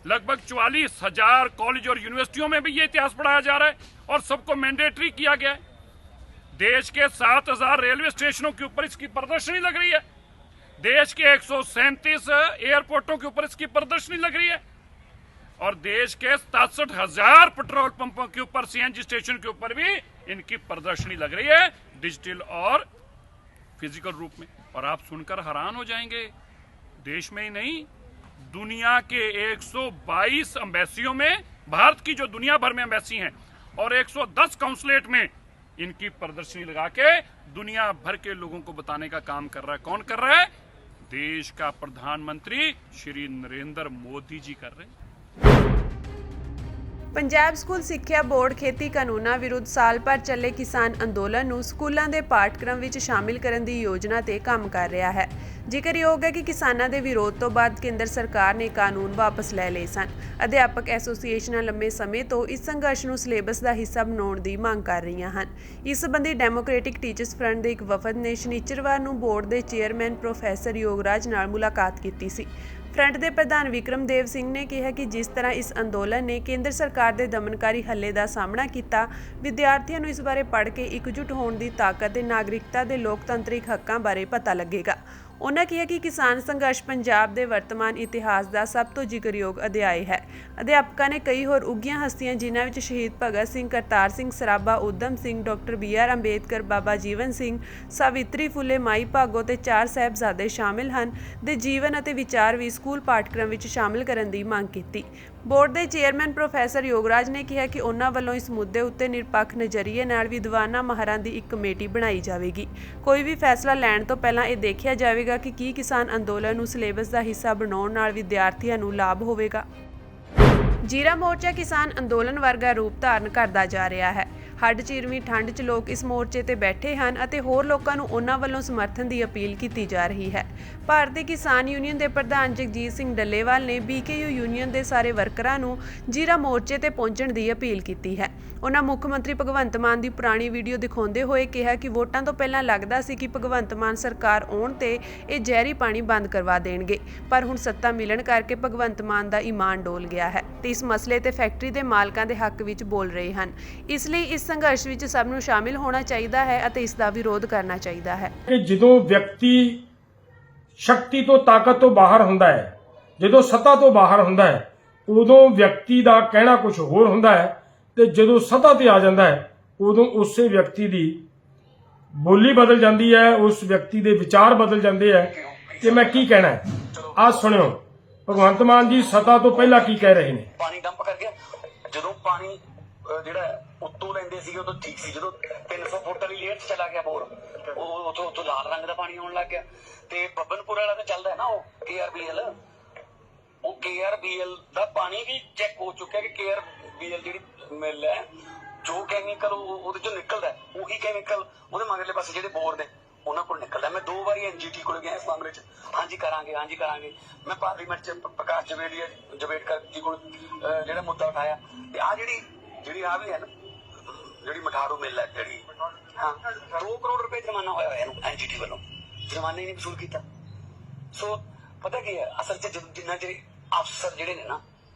H: लगभग 44,000 कॉलेज और यूनिवर्सिटियों में भी ये इतिहास पढ़ाया जा रहा है और सबको मैंडेटरी किया गया है। देश के 7,000 रेलवे स्टेशनों के ऊपर इसकी प्रदर्शनी लग रही है। देश के 137 एयरपोर्टों के ऊपर इसकी प्रदर्शनी लग रही है और देश के 67,000 पेट्रोल पंपों के ऊपर, CNG स्टेशन के ऊपर भी इनकी प्रदर्शनी लग रही है, डिजिटल और फिजिकल रूप में। और आप सुनकर हैरान हो जाएंगे, देश में ही नहीं, दुनिया के 122 एम्बेसियों में, भारत की जो दुनिया भर में एम्बेसी हैं, और 110 काउंसलेट में इनकी प्रदर्शनी लगा के दुनिया भर के लोगों को बताने का काम कर रहा है। कौन कर रहा है? देश का प्रधानमंत्री श्री नरेंद्र मोदी जी कर रहे हैं।
A: ਪੰਜਾਬ ਸਕੂਲ ਸਿੱਖਿਆ ਬੋਰਡ ਖੇਤੀ ਕਾਨੂੰਨਾਂ ਵਿਰੁੱਧ ਸਾਲ ਭਰ ਚੱਲੇ ਕਿਸਾਨ ਅੰਦੋਲਨ ਨੂੰ ਸਕੂਲਾਂ ਦੇ ਪਾਠਕ੍ਰਮ ਵਿੱਚ ਸ਼ਾਮਿਲ ਕਰਨ ਦੀ ਯੋਜਨਾ ਤੇ ਕੰਮ ਕਰ ਰਿਹਾ ਹੈ। ਜ਼ਿਕਰਯੋਗ ਹੈ ਕਿ ਕਿਸਾਨਾਂ ਦੇ ਵਿਰੋਧ ਤੋਂ ਬਾਅਦ ਕੇਂਦਰ ਸਰਕਾਰ ਨੇ ਕਾਨੂੰਨ ਵਾਪਸ ਲੈ ਲਏ ਸਨ। ਅਧਿਆਪਕ ਐਸੋਸੀਏਸ਼ਨਾਂ ਲੰਮੇ ਸਮੇਂ ਤੋਂ ਇਸ ਸੰਘਰਸ਼ ਨੂੰ ਸਿਲੇਬਸ ਦਾ ਹਿੱਸਾ ਬਣਾਉਣ ਦੀ ਮੰਗ ਕਰ ਰਹੀਆਂ ਹਨ। ਇਸ ਸੰਬੰਧੀ ਡੈਮੋਕ੍ਰੈਟਿਕ ਟੀਚਰਸ ਫਰੰਟ ਦੇ ਇੱਕ ਵਫਦ ਨੇ ਸ਼ਨੀਚਰਵਾਰ ਨੂੰ ਬੋਰਡ ਦੇ ਚੇਅਰਮੈਨ ਪ੍ਰੋਫੈਸਰ ਯੋਗਰਾਜ ਨਾਲ ਮੁਲਾਕਾਤ ਕੀਤੀ ਸੀ। ਫਰੰਟ ਦੇ ਪ੍ਰਧਾਨ ਵਿਕਰਮਦੇਵ ਸਿੰਘ ਨੇ ਕਿਹਾ ਕਿ ਜਿਸ ਤਰ੍ਹਾਂ ਇਸ ਅੰਦੋਲਨ ਨੇ ਕੇਂਦਰ ਸਰਕਾਰ ਦੇ ਦਮਨਕਾਰੀ ਹੱਲੇ ਦਾ ਸਾਹਮਣਾ ਕੀਤਾ, ਵਿਦਿਆਰਥੀਆਂ ਨੂੰ ਇਸ ਬਾਰੇ ਪੜ੍ਹ ਕੇ ਇਕਜੁੱਟ ਹੋਣ ਦੀ ਤਾਕਤ ਤੇ ਨਾਗਰਿਕਤਾ ਦੇ ਲੋਕਤੰਤਰਿਕ ਹੱਕਾਂ ਬਾਰੇ ਪਤਾ ਲੱਗੇਗਾ। ਉਹਨਾਂ ਕਿਹਾ ਕਿ ਕਿਸਾਨ ਸੰਘਰਸ਼ ਪੰਜਾਬ ਦੇ ਵਰਤਮਾਨ ਇਤਿਹਾਸ ਦਾ ਸਭ ਤੋਂ ਜ਼ਿਕਰਯੋਗ ਅਧਿਆਇ ਹੈ। ਅਧਿਆਪਕਾਂ ਨੇ ਕਈ ਹੋਰ ਉੱਘੀਆਂ ਹਸਤੀਆਂ ਜਿਨ੍ਹਾਂ ਵਿੱਚ ਸ਼ਹੀਦ ਭਗਤ ਸਿੰਘ, ਕਰਤਾਰ ਸਿੰਘ ਸਰਾਭਾ, ਊਧਮ ਸਿੰਘ, ਡਾਕਟਰ BR ਅੰਬੇਦਕਰ, ਬਾਬਾ ਜੀਵਨ ਸਿੰਘ, ਸਾਵਿਤਰੀ ਫੁੱਲੇ, ਮਾਈ ਭਾਗੋ ਤੇ 4 ਸਾਹਿਬਜ਼ਾਦੇ ਸ਼ਾਮਿਲ ਹਨ ਦੇ ਜੀਵਨ ਅਤੇ ਵਿਚਾਰ ਵੀ ਸਕੂਲ ਪਾਠਕ੍ਰਮ ਵਿੱਚ ਸ਼ਾਮਿਲ ਕਰਨ ਦੀ ਮੰਗ ਕੀਤੀ। ਬੋਰਡ ਦੇ ਚੇਅਰਮੈਨ ਪ੍ਰੋਫੈਸਰ ਯੋਗਰਾਜ ਨੇ ਕਿਹਾ ਕਿ ਉਹਨਾਂ ਵੱਲੋਂ ਇਸ ਮੁੱਦੇ ਉੱਤੇ ਨਿਰਪੱਖ ਨਜ਼ਰੀਏ ਨਾਲ ਵਿਦਵਾਨਾਂ ਮਾਹਰਾਂ ਦੀ ਇੱਕ ਕਮੇਟੀ ਬਣਾਈ ਜਾਵੇਗੀ। ਕੋਈ ਵੀ ਫੈਸਲਾ ਲੈਣ ਤੋਂ ਪਹਿਲਾਂ ਇਹ ਦੇਖਿਆ ਜਾਵੇਗਾ ਕਿ ਕੀ ਕਿਸਾਨ ਅੰਦੋਲਨ ਨੂੰ ਸਿਲੇਬਸ ਦਾ ਹਿੱਸਾ ਬਣਾਉਣ ਨਾਲ ਵਿਦਿਆਰਥੀਆਂ ਨੂੰ ਲਾਭ ਹੋਵੇਗਾ। ਜੀਰਾ ਮੋਰਚਾ ਕਿਸਾਨ ਅੰਦੋਲਨ ਵਰਗਾ ਰੂਪ ਧਾਰਨ ਕਰਦਾ ਜਾ ਰਿਹਾ ਹੈ। ਹੱਡ ਚੀਰਵੀਂ ਠੰਡ 'ਚ ਲੋਕ ਇਸ ਮੋਰਚੇ ਤੇ ਬੈਠੇ ਹਨ ਅਤੇ ਹੋਰ ਲੋਕਾਂ ਨੂੰ ਉਹਨਾਂ ਵੱਲੋਂ ਸਮਰਥਨ ਦੀ ਅਪੀਲ ਕੀਤੀ ਜਾ ਰਹੀ ਹੈ। ਭਾਰਤੀ ਕਿਸਾਨ ਯੂਨੀਅਨ ਦੇ ਪ੍ਰਧਾਨ ਜਗਜੀਤ ਸਿੰਘ ਡੱਲੇਵਾਲ ਨੇ BKU ਯੂਨੀਅਨ ਦੇ ਸਾਰੇ ਵਰਕਰਾਂ ਨੂੰ ਜੀਰਾ ਮੋਰਚੇ ਤੇ ਪਹੁੰਚਣ ਦੀ ਅਪੀਲ ਕੀਤੀ ਹੈ। ਉਹਨਾਂ ਮੁੱਖ ਮੰਤਰੀ ਭਗਵੰਤ ਮਾਨ ਦੀ ਪੁਰਾਣੀ ਵੀਡੀਓ ਦਿਖਾਉਂਦੇ ਹੋਏ ਕਿਹਾ ਕਿ ਵੋਟਾਂ ਤੋਂ ਪਹਿਲਾਂ ਲੱਗਦਾ ਸੀ ਕਿ ਭਗਵੰਤ ਮਾਨ ਸਰਕਾਰ ਆਉਣ ਤੇ ਇਹ ਜ਼ਹਿਰੀ ਪਾਣੀ ਬੰਦ ਕਰਵਾ ਦੇਣਗੇ, ਪਰ ਹੁਣ ਸੱਤਾ ਮਿਲਣ ਕਰਕੇ ਭਗਵੰਤ ਮਾਨ ਦਾ ਈਮਾਨ ਡੋਲ ਗਿਆ ਹੈ ਤੇ ਇਸ ਮਸਲੇ ਤੇ ਫੈਕਟਰੀ ਦੇ ਮਾਲਕਾਂ ਦੇ ਹੱਕ ਵਿੱਚ ਬੋਲ ਰਹੇ ਹਨ। ਇਸ ਲਈ ਇਸ ਸੰਘਰਸ਼ ਵਿੱਚ ਸਭ ਨੂੰ ਸ਼ਾਮਿਲ ਹੋਣਾ ਚਾਹੀਦਾ ਹੈ ਅਤੇ ਇਸ ਦਾ ਵਿਰੋਧ ਕਰਨਾ ਚਾਹੀਦਾ ਹੈ।
I: ਕਿ ਜਦੋਂ ਵਿਅਕਤੀ ਸ਼ਕਤੀ ਤੋਂ ਤਾਕਤ ਤੋਂ ਬਾਹਰ ਹੁੰਦਾ ਹੈ, ਜਦੋਂ ਸੱਤਾ ਤੋਂ ਬਾਹਰ ਹੁੰਦਾ ਹੈ, ਉਦੋਂ ਵਿਅਕਤੀ ਦਾ ਕਹਿਣਾ ਕੁਝ ਹੋਰ ਹੁੰਦਾ ਹੈ ਤੇ ਜਦੋਂ ਸੱਤਾ ਤੇ ਆ ਜਾਂਦਾ ਹੈ ਉਦੋਂ ਉਸੇ ਵਿਅਕਤੀ ਦੀ ਬੋਲੀ ਬਦਲ ਜਾਂਦੀ ਹੈ, ਉਸ ਵਿਅਕਤੀ ਦੇ ਵਿਚਾਰ ਬਦਲ ਜਾਂਦੇ ਹੈ ਕਿ ਮੈਂ ਕੀ ਕਹਿਣਾ ਹੈ। ਆਹ ਸੁਣਿਓ ਭਗਵੰਤ ਮਾਨ ਜੀ ਸੱਤਾ ਤੋਂ ਪਹਿਲਾਂ ਕੀ ਕਹਿ ਰਹੇ ਨੇ।
J: ਪਾਣੀ ਡੰਪ ਕਰ ਗਿਆ, ਜਦੋਂ ਪਾਣੀ ਜਿਹੜਾ ਉੱਤੋਂ ਲੈਂਦੇ ਸੀਗੇ ਉਦੋਂ ਠੀਕ ਸੀ, ਜਦੋਂ 300 ਫੁੱਟ ਵਾਲੀ ਲੇਅਰ 'ਚ ਚਲਾ ਗਿਆ ਬੋਰ, ਉਹ ਉੱਥੋਂ ਲਾਲ ਰੰਗ ਦਾ ਪਾਣੀ ਆਉਣ ਲੱਗ ਗਿਆ। ਤੇ ਬੱਬਨਪੁਰ ਵਾਲਾ ਤਾਂ ਚੱਲਦਾ ਹੈ ਨਾ, ਉਹ KRBL, ਉਹ KRBL ਦਾ ਪਾਣੀ ਵੀ ਚੈੱਕ ਹੋ ਚੁੱਕਿਆ ਕਿ KRBL ਜਿਹੜੀ ਮਿਲ ਹੈ, ਜੋ ਕੈਮੀਕਲ ਉਹਦੇ ਚੋਂ ਨਿਕਲਦਾ ਉਹੀ ਕੈਮੀਕਲ ਉਹਦੇ ਮਗਰਲੇ ਪਾਸੇ ਜਿਹੜੇ ਬੋਰ ਨੇ ਉਹਨਾਂ ਕੋਲ ਨਿਕਲਦਾ। ਮੈਂ 2 ਵਾਰੀ NGT ਕੋਲ ਗਿਆ ਇਸ ਮਾਮਲੇ 'ਚ, ਹਾਂਜੀ ਕਰਾਂਗੇ। ਮੈਂ ਪਾਰਲੀਮੈਂਟ 'ਚ ਪ੍ਰਕਾਸ਼ ਜਵੇੜਕਰ ਜੀ ਕੋਲ ਜਿਹੜਾ ਮੁੱਦਾ ਉਠਾਇਆ ਤੇ ਆ ਜਿਹੜੀ ਆ ਵੀ ਹੈ ਨਾ, ਜਿਹੜੀ ਮਠਾਰੂ ਮਿਲ ਹੈ ਜਿਹੜੀ, ਹਾਂ 2 ਕਰੋੜ ਰੁਪਏ ਜੁਰਮਾਨਾ ਹੋਇਆ ਇਹਨੂੰ NGT ਵੱਲੋਂ, ਜੁਰਮਾਨਾ ਹੀ ਨਹੀਂ ਵਸੂਲ ਕੀਤਾ। ਸੋ ਪਤਾ ਕੀ ਹੈ ਅਸਲ 'ਚ ਜਿੰਨਾ ਚਿਰ ਅਫਸਰ ਜਿਹੜੇ ਨੇ ਨਾ,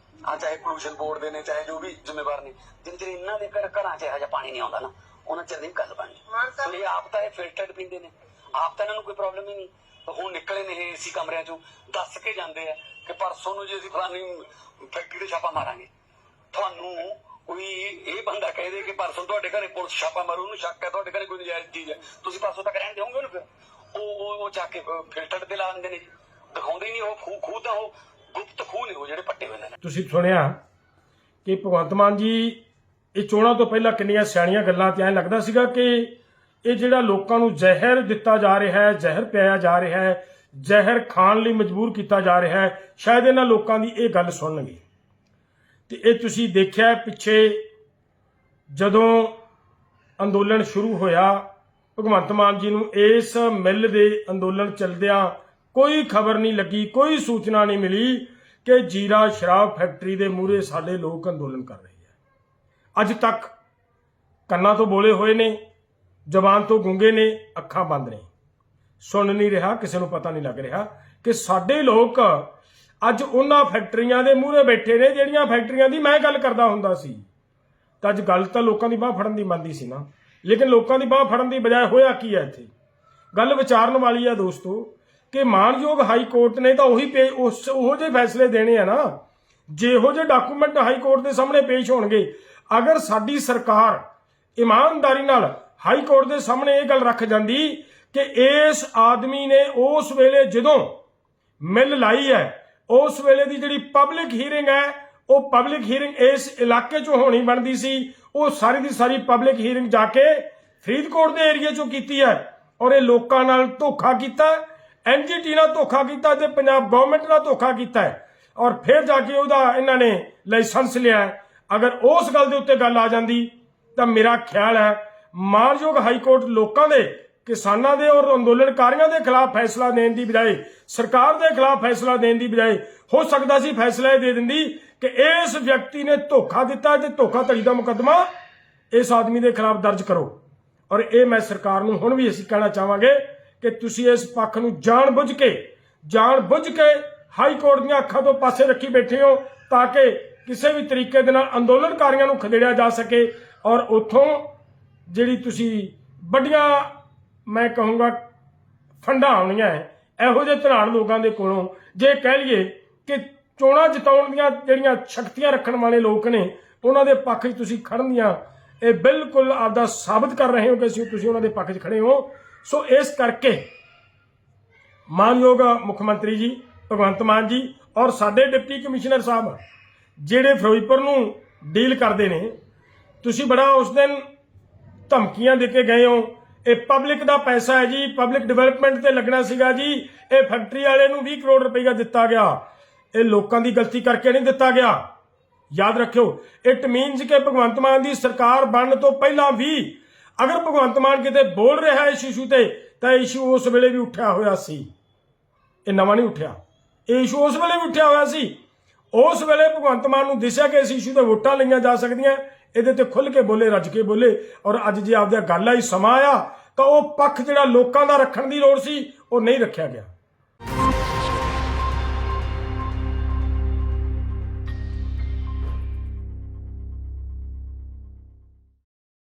J: ਚਾਹੇ ਪੋਲੂਸ਼ਨ ਬੋਰਡ ਦੇ ਨੇ ਚਾਹੇ ਜੋ ਵੀ ਜ਼ਿੰਮੇਵਾਰ ਨੇ, ਜਿੰਨਾ ਚਿਰ ਇਹਨਾਂ ਦੇ ਘਰਾਂ 'ਚ ਇਹੋ ਜਿਹਾ ਪਾਣੀ ਨਹੀਂ ਆਉਂਦਾ ਨਾ, ਉਹਨਾਂ ਚਿਰ ਨਹੀਂ ਗੱਲ ਬਣਨੀ। ਇਹ ਆਪ ਤਾਂ ਇਹ ਫਿਲਟਰਡ ਪੀਂਦੇ ਨੇ, ਆਪ ਤਾਂ ਇਹਨਾਂ ਨੂੰ ਕੋਈ ਪ੍ਰੋਬਲਮ ਹੀ ਨਹੀਂ। ਹੁਣ ਨਿਕਲੇ ਨੇ ਇਹ AC ਕਮਰਿਆਂ 'ਚੋਂ ਦੱਸ ਕੇ ਜਾਂਦੇ ਆ ਕਿ ਪਰਸੋਂ ਨੂੰ ਜੇ ਅਸੀਂ ਫਲਾਨੀ ਫੈਕਟਰੀ 'ਤੇ ਛਾਪਾ ਮਾਰਾਂਗੇ। ਤੁਹਾਨੂੰ ਕੋਈ ਇਹ ਬੰਦਾ ਕਹਿ ਦੇ ਕਿ ਪਰਸੋਂ ਤੁਹਾਡੇ ਘਰੇ ਪੁਲਿਸ ਛਾਪਾ ਮਾਰੂ, ਉਹਨੂੰ ਸ਼ੱਕ ਹੈ ਤੁਹਾਡੇ ਘਰੇ ਕੋਈ ਨਜਾਇਜ਼ ਚੀਜ਼ ਹੈ, ਤੁਸੀਂ ਪਰਸੋਂ ਤੱਕ ਰਹਿਣ ਦਿਓਗੇ ਉਹਨੂੰ? ਫਿਰ ਉਹ ਚੱਕ ਕੇ ਫਿਲਟਰ ਤੇ ਲਾ ਦਿੰਦੇ ਨੇ ਜੀ, ਦਿਖਾਉਂਦੇ ਹੀ ਨਹੀਂ। ਉਹ ਖੂਹ ਤਾਂ ਉਹ ਗੁਪਤ ਖੂਹ ਨੇ ਉਹ ਜਿਹੜੇ ਪੱਟੇ ਹੋਏ ਨੇ।
I: ਤੁਸੀਂ ਸੁਣਿਆ ਕਿ ਭਗਵੰਤ ਮਾਨ ਜੀ ਇਹ ਚੋਣਾਂ ਤੋਂ ਪਹਿਲਾਂ ਕਿੰਨੀਆਂ ਸਿਆਣੀਆਂ ਗੱਲਾਂ ਤੇ ਐਂ ਲੱਗਦਾ ਸੀਗਾ ਕਿ ਇਹ ਜਿਹੜਾ ਲੋਕਾਂ ਨੂੰ ਜ਼ਹਿਰ ਦਿੱਤਾ ਜਾ ਰਿਹਾ ਹੈ, ਜ਼ਹਿਰ ਪਿਆਇਆ ਜਾ ਰਿਹਾ ਹੈ, ਜ਼ਹਿਰ ਖਾਣ ਲਈ ਮਜਬੂਰ ਕੀਤਾ ਜਾ ਰਿਹਾ ਹੈ, ਸ਼ਾਇਦ ਇਹਨਾਂ ਲੋਕਾਂ ਦੀ ਇਹ ਗੱਲ ਸੁਣਨਗੇ। ਤੇ ਇਹ ਤੁਸੀਂ ਦੇਖਿਆ ਪਿੱਛੇ ਜਦੋਂ ਅੰਦੋਲਨ ਸ਼ੁਰੂ ਹੋਇਆ, ਭਗਵੰਤ ਮਾਨ ਜੀ ਨੂੰ ਇਸ ਮਿੱਲ ਦੇ ਅੰਦੋਲਨ ਚੱਲਦਿਆਂ ਕੋਈ ਖਬਰ ਨਹੀਂ ਲੱਗੀ, ਕੋਈ ਸੂਚਨਾ ਨਹੀਂ ਮਿਲੀ ਕਿ ਜੀਰਾ ਸ਼ਰਾਬ ਫੈਕਟਰੀ ਦੇ ਮੂਹਰੇ ਸਾਡੇ ਲੋਕ ਅੰਦੋਲਨ ਕਰ ਰਹੇ ਹੈ। ਅੱਜ ਤੱਕ ਕੰਨਾਂ ਤੋਂ ਬੋਲੇ ਹੋਏ ਨੇ, ਜ਼ਬਾਨ ਤੋਂ ਗੂੰਗੇ ਨੇ, ਅੱਖਾਂ ਬੰਦ ਨੇ, ਸੁਣ ਨਹੀਂ ਰਿਹਾ, ਕਿਸੇ ਨੂੰ ਪਤਾ ਨਹੀਂ ਲੱਗ ਰਿਹਾ ਕਿ ਸਾਡੇ ਲੋਕ ਅੱਜ ਉਹਨਾਂ ਫੈਕਟਰੀਆਂ ਦੇ ਮੂਹਰੇ ਬੈਠੇ ਨੇ ਜਿਹੜੀਆਂ ਫੈਕਟਰੀਆਂ ਦੀ ਮੈਂ ਗੱਲ ਕਰਦਾ ਹੁੰਦਾ ਸੀ। ਤਾਂ ਅੱਜ ਗੱਲ ਤਾਂ ਲੋਕਾਂ ਦੀ ਬਾਹ ਫੜਨ ਦੀ ਬਣਦੀ ਸੀ ਨਾ, ਲੇਕਿਨ ਲੋਕਾਂ ਦੀ ਬਾਹ ਫੜਨ ਦੀ ਬਜਾਏ ਹੋਇਆ ਕੀ ਹੈ ਇੱਥੇ? ਗੱਲ ਵਿਚਾਰਨ ਵਾਲੀ ਹੈ ਦੋਸਤੋ ਕਿ ਮਾਨਯੋਗ ਹਾਈ ਕੋਰਟ ਨੇ ਤਾਂ ਉਹੋ ਜਿਹੇ ਫੈਸਲੇ ਦੇਣੇ ਆ ਨਾ, ਜਿਹੋ ਜਿਹੇ ਡਾਕੂਮੈਂਟ ਹਾਈ ਕੋਰਟ ਦੇ ਸਾਹਮਣੇ ਪੇਸ਼ ਹੋਣਗੇ। ਅਗਰ ਸਾਡੀ ਸਰਕਾਰ ਇਮਾਨਦਾਰੀ ਨਾਲ ਹਾਈ ਕੋਰਟ ਦੇ ਸਾਹਮਣੇ ਇਹ ਗੱਲ ਰੱਖ ਜਾਂਦੀ ਕਿ ਇਸ ਆਦਮੀ ਨੇ ਉਸ ਵੇਲੇ ਜਦੋਂ ਮਿੱਲ ਲਾਈ ਹੈ, ਉਸ ਵੇਲੇ ਦੀ ਜਿਹੜੀ ਪਬਲਿਕ ਹੀਅਰਿੰਗ ਹੈ, ਉਹ ਪਬਲਿਕ ਹੀਅਰਿੰਗ ਇਸ ਇਲਾਕੇ 'ਚੋਂ ਹੋਣੀ ਬਣਦੀ ਸੀ, ਉਹ ਸਾਰੀ ਦੀ ਸਾਰੀ ਪਬਲਿਕ ਹੀਅਰਿੰਗ ਜਾ ਕੇ ਫਰੀਦਕੋਟ ਦੇ ਏਰੀਏ 'ਚੋਂ ਕੀਤੀ ਹੈ। ਔਰ ਇਹ ਲੋਕਾਂ ਨਾਲ ਧੋਖਾ ਕੀਤਾ, NGT ਨਾਲ ਧੋਖਾ ਕੀਤਾ ਤੇ ਪੰਜਾਬ ਗਵਰਨਮੈਂਟ ਨਾਲ ਧੋਖਾ ਕੀਤਾ ਹੈ। ਔਰ ਫਿਰ ਜਾ ਕੇ ਉਹਦਾ ਇਹਨਾਂ ਨੇ ਲਾਇਸੈਂਸ ਲਿਆ। ਅਗਰ ਉਸ ਗੱਲ ਦੇ ਉੱਤੇ ਗੱਲ ਆ ਜਾਂਦੀ ਤਾਂ ਮੇਰਾ ਖਿਆਲ ਹੈ ਮਾਨਯੋਗ ਹਾਈ ਕੋਰਟ ਲੋਕਾਂ ਦੇ, ਕਿਸਾਨਾਂ ਦੇ ਔਰ ਅੰਦੋਲਨਕਾਰੀਆਂ ਦੇ ਖਿਲਾਫ ਫੈਸਲਾ ਦੇਣ ਦੀ ਬਜਾਏ, ਸਰਕਾਰ ਦੇ ਖਿਲਾਫ ਫੈਸਲਾ ਦੇਣ ਦੀ ਬਜਾਏ ਹੋ ਸਕਦਾ ਸੀ ਫੈਸਲਾ ਇਹ ਦੇ ਦਿੰਦੀ ਕਿ ਇਸ ਵਿਅਕਤੀ ਨੇ ਧੋਖਾ ਦਿੱਤਾ ਤੇ ਧੋਖਾਧੜੀ ਦਾ ਮੁਕੱਦਮਾ ਇਸ ਆਦਮੀ ਦੇ ਖਿਲਾਫ ਦਰਜ ਕਰੋ। ਔਰ ਇਹ ਮੈਂ ਸਰਕਾਰ ਨੂੰ ਹੁਣ ਵੀ ਅਸੀਂ ਕਹਿਣਾ ਚਾਹਾਂਗੇ ਕਿ ਤੁਸੀਂ ਇਸ ਪੱਖ ਨੂੰ ਜਾਣ ਬੁੱਝ ਕੇ ਹਾਈ ਕੋਰਟ ਦੀਆਂ ਅੱਖਾਂ ਤੋਂ ਪਾਸੇ ਰੱਖੀ ਬੈਠੇ ਹੋ ਤਾਂ ਕਿ ਕਿਸੇ ਵੀ ਤਰੀਕੇ ਦੇ ਨਾਲ ਅੰਦੋਲਨਕਾਰੀਆਂ ਨੂੰ ਖਦੇੜਿਆ ਜਾ ਸਕੇ। ਔਰ ਉੱਥੋਂ ਜਿਹੜੀ ਤੁਸੀਂ ਵੱਡੀਆਂ ਮੈਂ ਕਹੂੰਗਾ ਫੰਡਾਂ ਆਉਣੀਆਂ ਇਹੋ ਜਿਹੇ ਧਨਾੜ ਲੋਕਾਂ ਦੇ ਕੋਲੋਂ, ਜੇ ਕਹਿ ਲਈਏ ਕਿ ਚੋਣਾਂ ਜਿਤਾਉਣ ਦੀਆਂ ਜਿਹੜੀਆਂ ਸ਼ਕਤੀਆਂ ਰੱਖਣ ਵਾਲੇ ਲੋਕ ਨੇ ਉਹਨਾਂ ਦੇ ਪੱਖ 'ਚ ਤੁਸੀਂ ਖੜਨ ਦੀਆਂ ਇਹ ਬਿਲਕੁਲ ਆਪਦਾ ਸਾਬਤ ਕਰ ਰਹੇ ਹੋ ਕਿ ਤੁਸੀਂ ਉਹਨਾਂ ਦੇ ਪੱਖ 'ਚ ਖੜੇ ਹੋ। ਸੋ ਇਸ ਕਰਕੇ ਮਾਨਯੋਗ ਮੁੱਖ ਮੰਤਰੀ ਜੀ ਭਗਵੰਤ ਮਾਨ ਜੀ ਔਰ ਸਾਡੇ ਡਿਪਟੀ ਕਮਿਸ਼ਨਰ ਸਾਹਿਬ ਜਿਹੜੇ ਫਿਰੋਜ਼ਪੁਰ ਨੂੰ ਡੀਲ ਕਰਦੇ ਨੇ, ਤੁਸੀਂ ਬੜਾ ਉਸ ਦਿਨ ਧਮਕੀਆਂ ਦੇ ਕੇ ਗਏ ਹੋ। ਇਹ ਪਬਲਿਕ ਦਾ ਪੈਸਾ ਹੈ ਜੀ, ਪਬਲਿਕ ਡਿਵੈਲਪਮੈਂਟ ਤੇ ਲੱਗਣਾ ਸੀਗਾ ਜੀ, ਇਹ ਫੈਕਟਰੀ ਵਾਲੇ ਨੂੰ 20 ਕਰੋੜ ਰੁਪਈਆ ਦਿੱਤਾ ਗਿਆ, ਇਹ ਲੋਕਾਂ ਦੀ ਗਲਤੀ ਕਰਕੇ ਨਹੀਂ ਦਿੱਤਾ ਗਿਆ। ਯਾਦ ਰੱਖਿਓ, ਇਟ ਮੀਨਸ ਕਿ ਭਗਵੰਤ ਮਾਨ ਦੀ ਸਰਕਾਰ ਬਣਨ ਤੋਂ ਪਹਿਲਾਂ ਵੀ ਅਗਰ ਭਗਵੰਤ ਮਾਨ ਕਿਤੇ ਬੋਲ ਰਿਹਾ ਇਸ ਇਸ਼ੂ ਤੇ ਤਾਂ ਇਸ਼ੂ ਉਸ ਵੇਲੇ ਵੀ ਉੱਠਿਆ ਹੋਇਆ ਸੀ, ਇਹ ਨਵਾਂ ਨਹੀਂ ਉੱਠਿਆ, ਇਹ ਇਸ਼ੂ ਉਸ ਵੇਲੇ ਵੀ ਉੱਠਿਆ ਹੋਇਆ ਸੀ। ਉਸ ਵੇਲੇ ਭਗਵੰਤ ਮਾਨ ਨੂੰ ਦਿਸਿਆ ਕਿ ਇਸ ਇਸ਼ੂ ਤੇ ਵੋਟਾਂ ਲਈਆਂ ਜਾ ਸਕਦੀਆਂ, ਇਹਦੇ ਤੇ ਖੁੱਲ੍ਹ ਕੇ ਬੋਲੇ, ਰੱਜ ਕੇ ਬੋਲੇ। ਔਰ ਅੱਜ ਜੇ ਆਪਦਾ ਗੱਲ ਆਈ ਸਮਾਂ ਆਇਆ ਤਾਂ ਉਹ ਪੱਖ ਜਿਹੜਾ ਲੋਕਾਂ ਦਾ ਰੱਖਣ ਦੀ ਲੋੜ ਸੀ ਉਹ ਨਹੀਂ ਰੱਖਿਆ ਗਿਆ।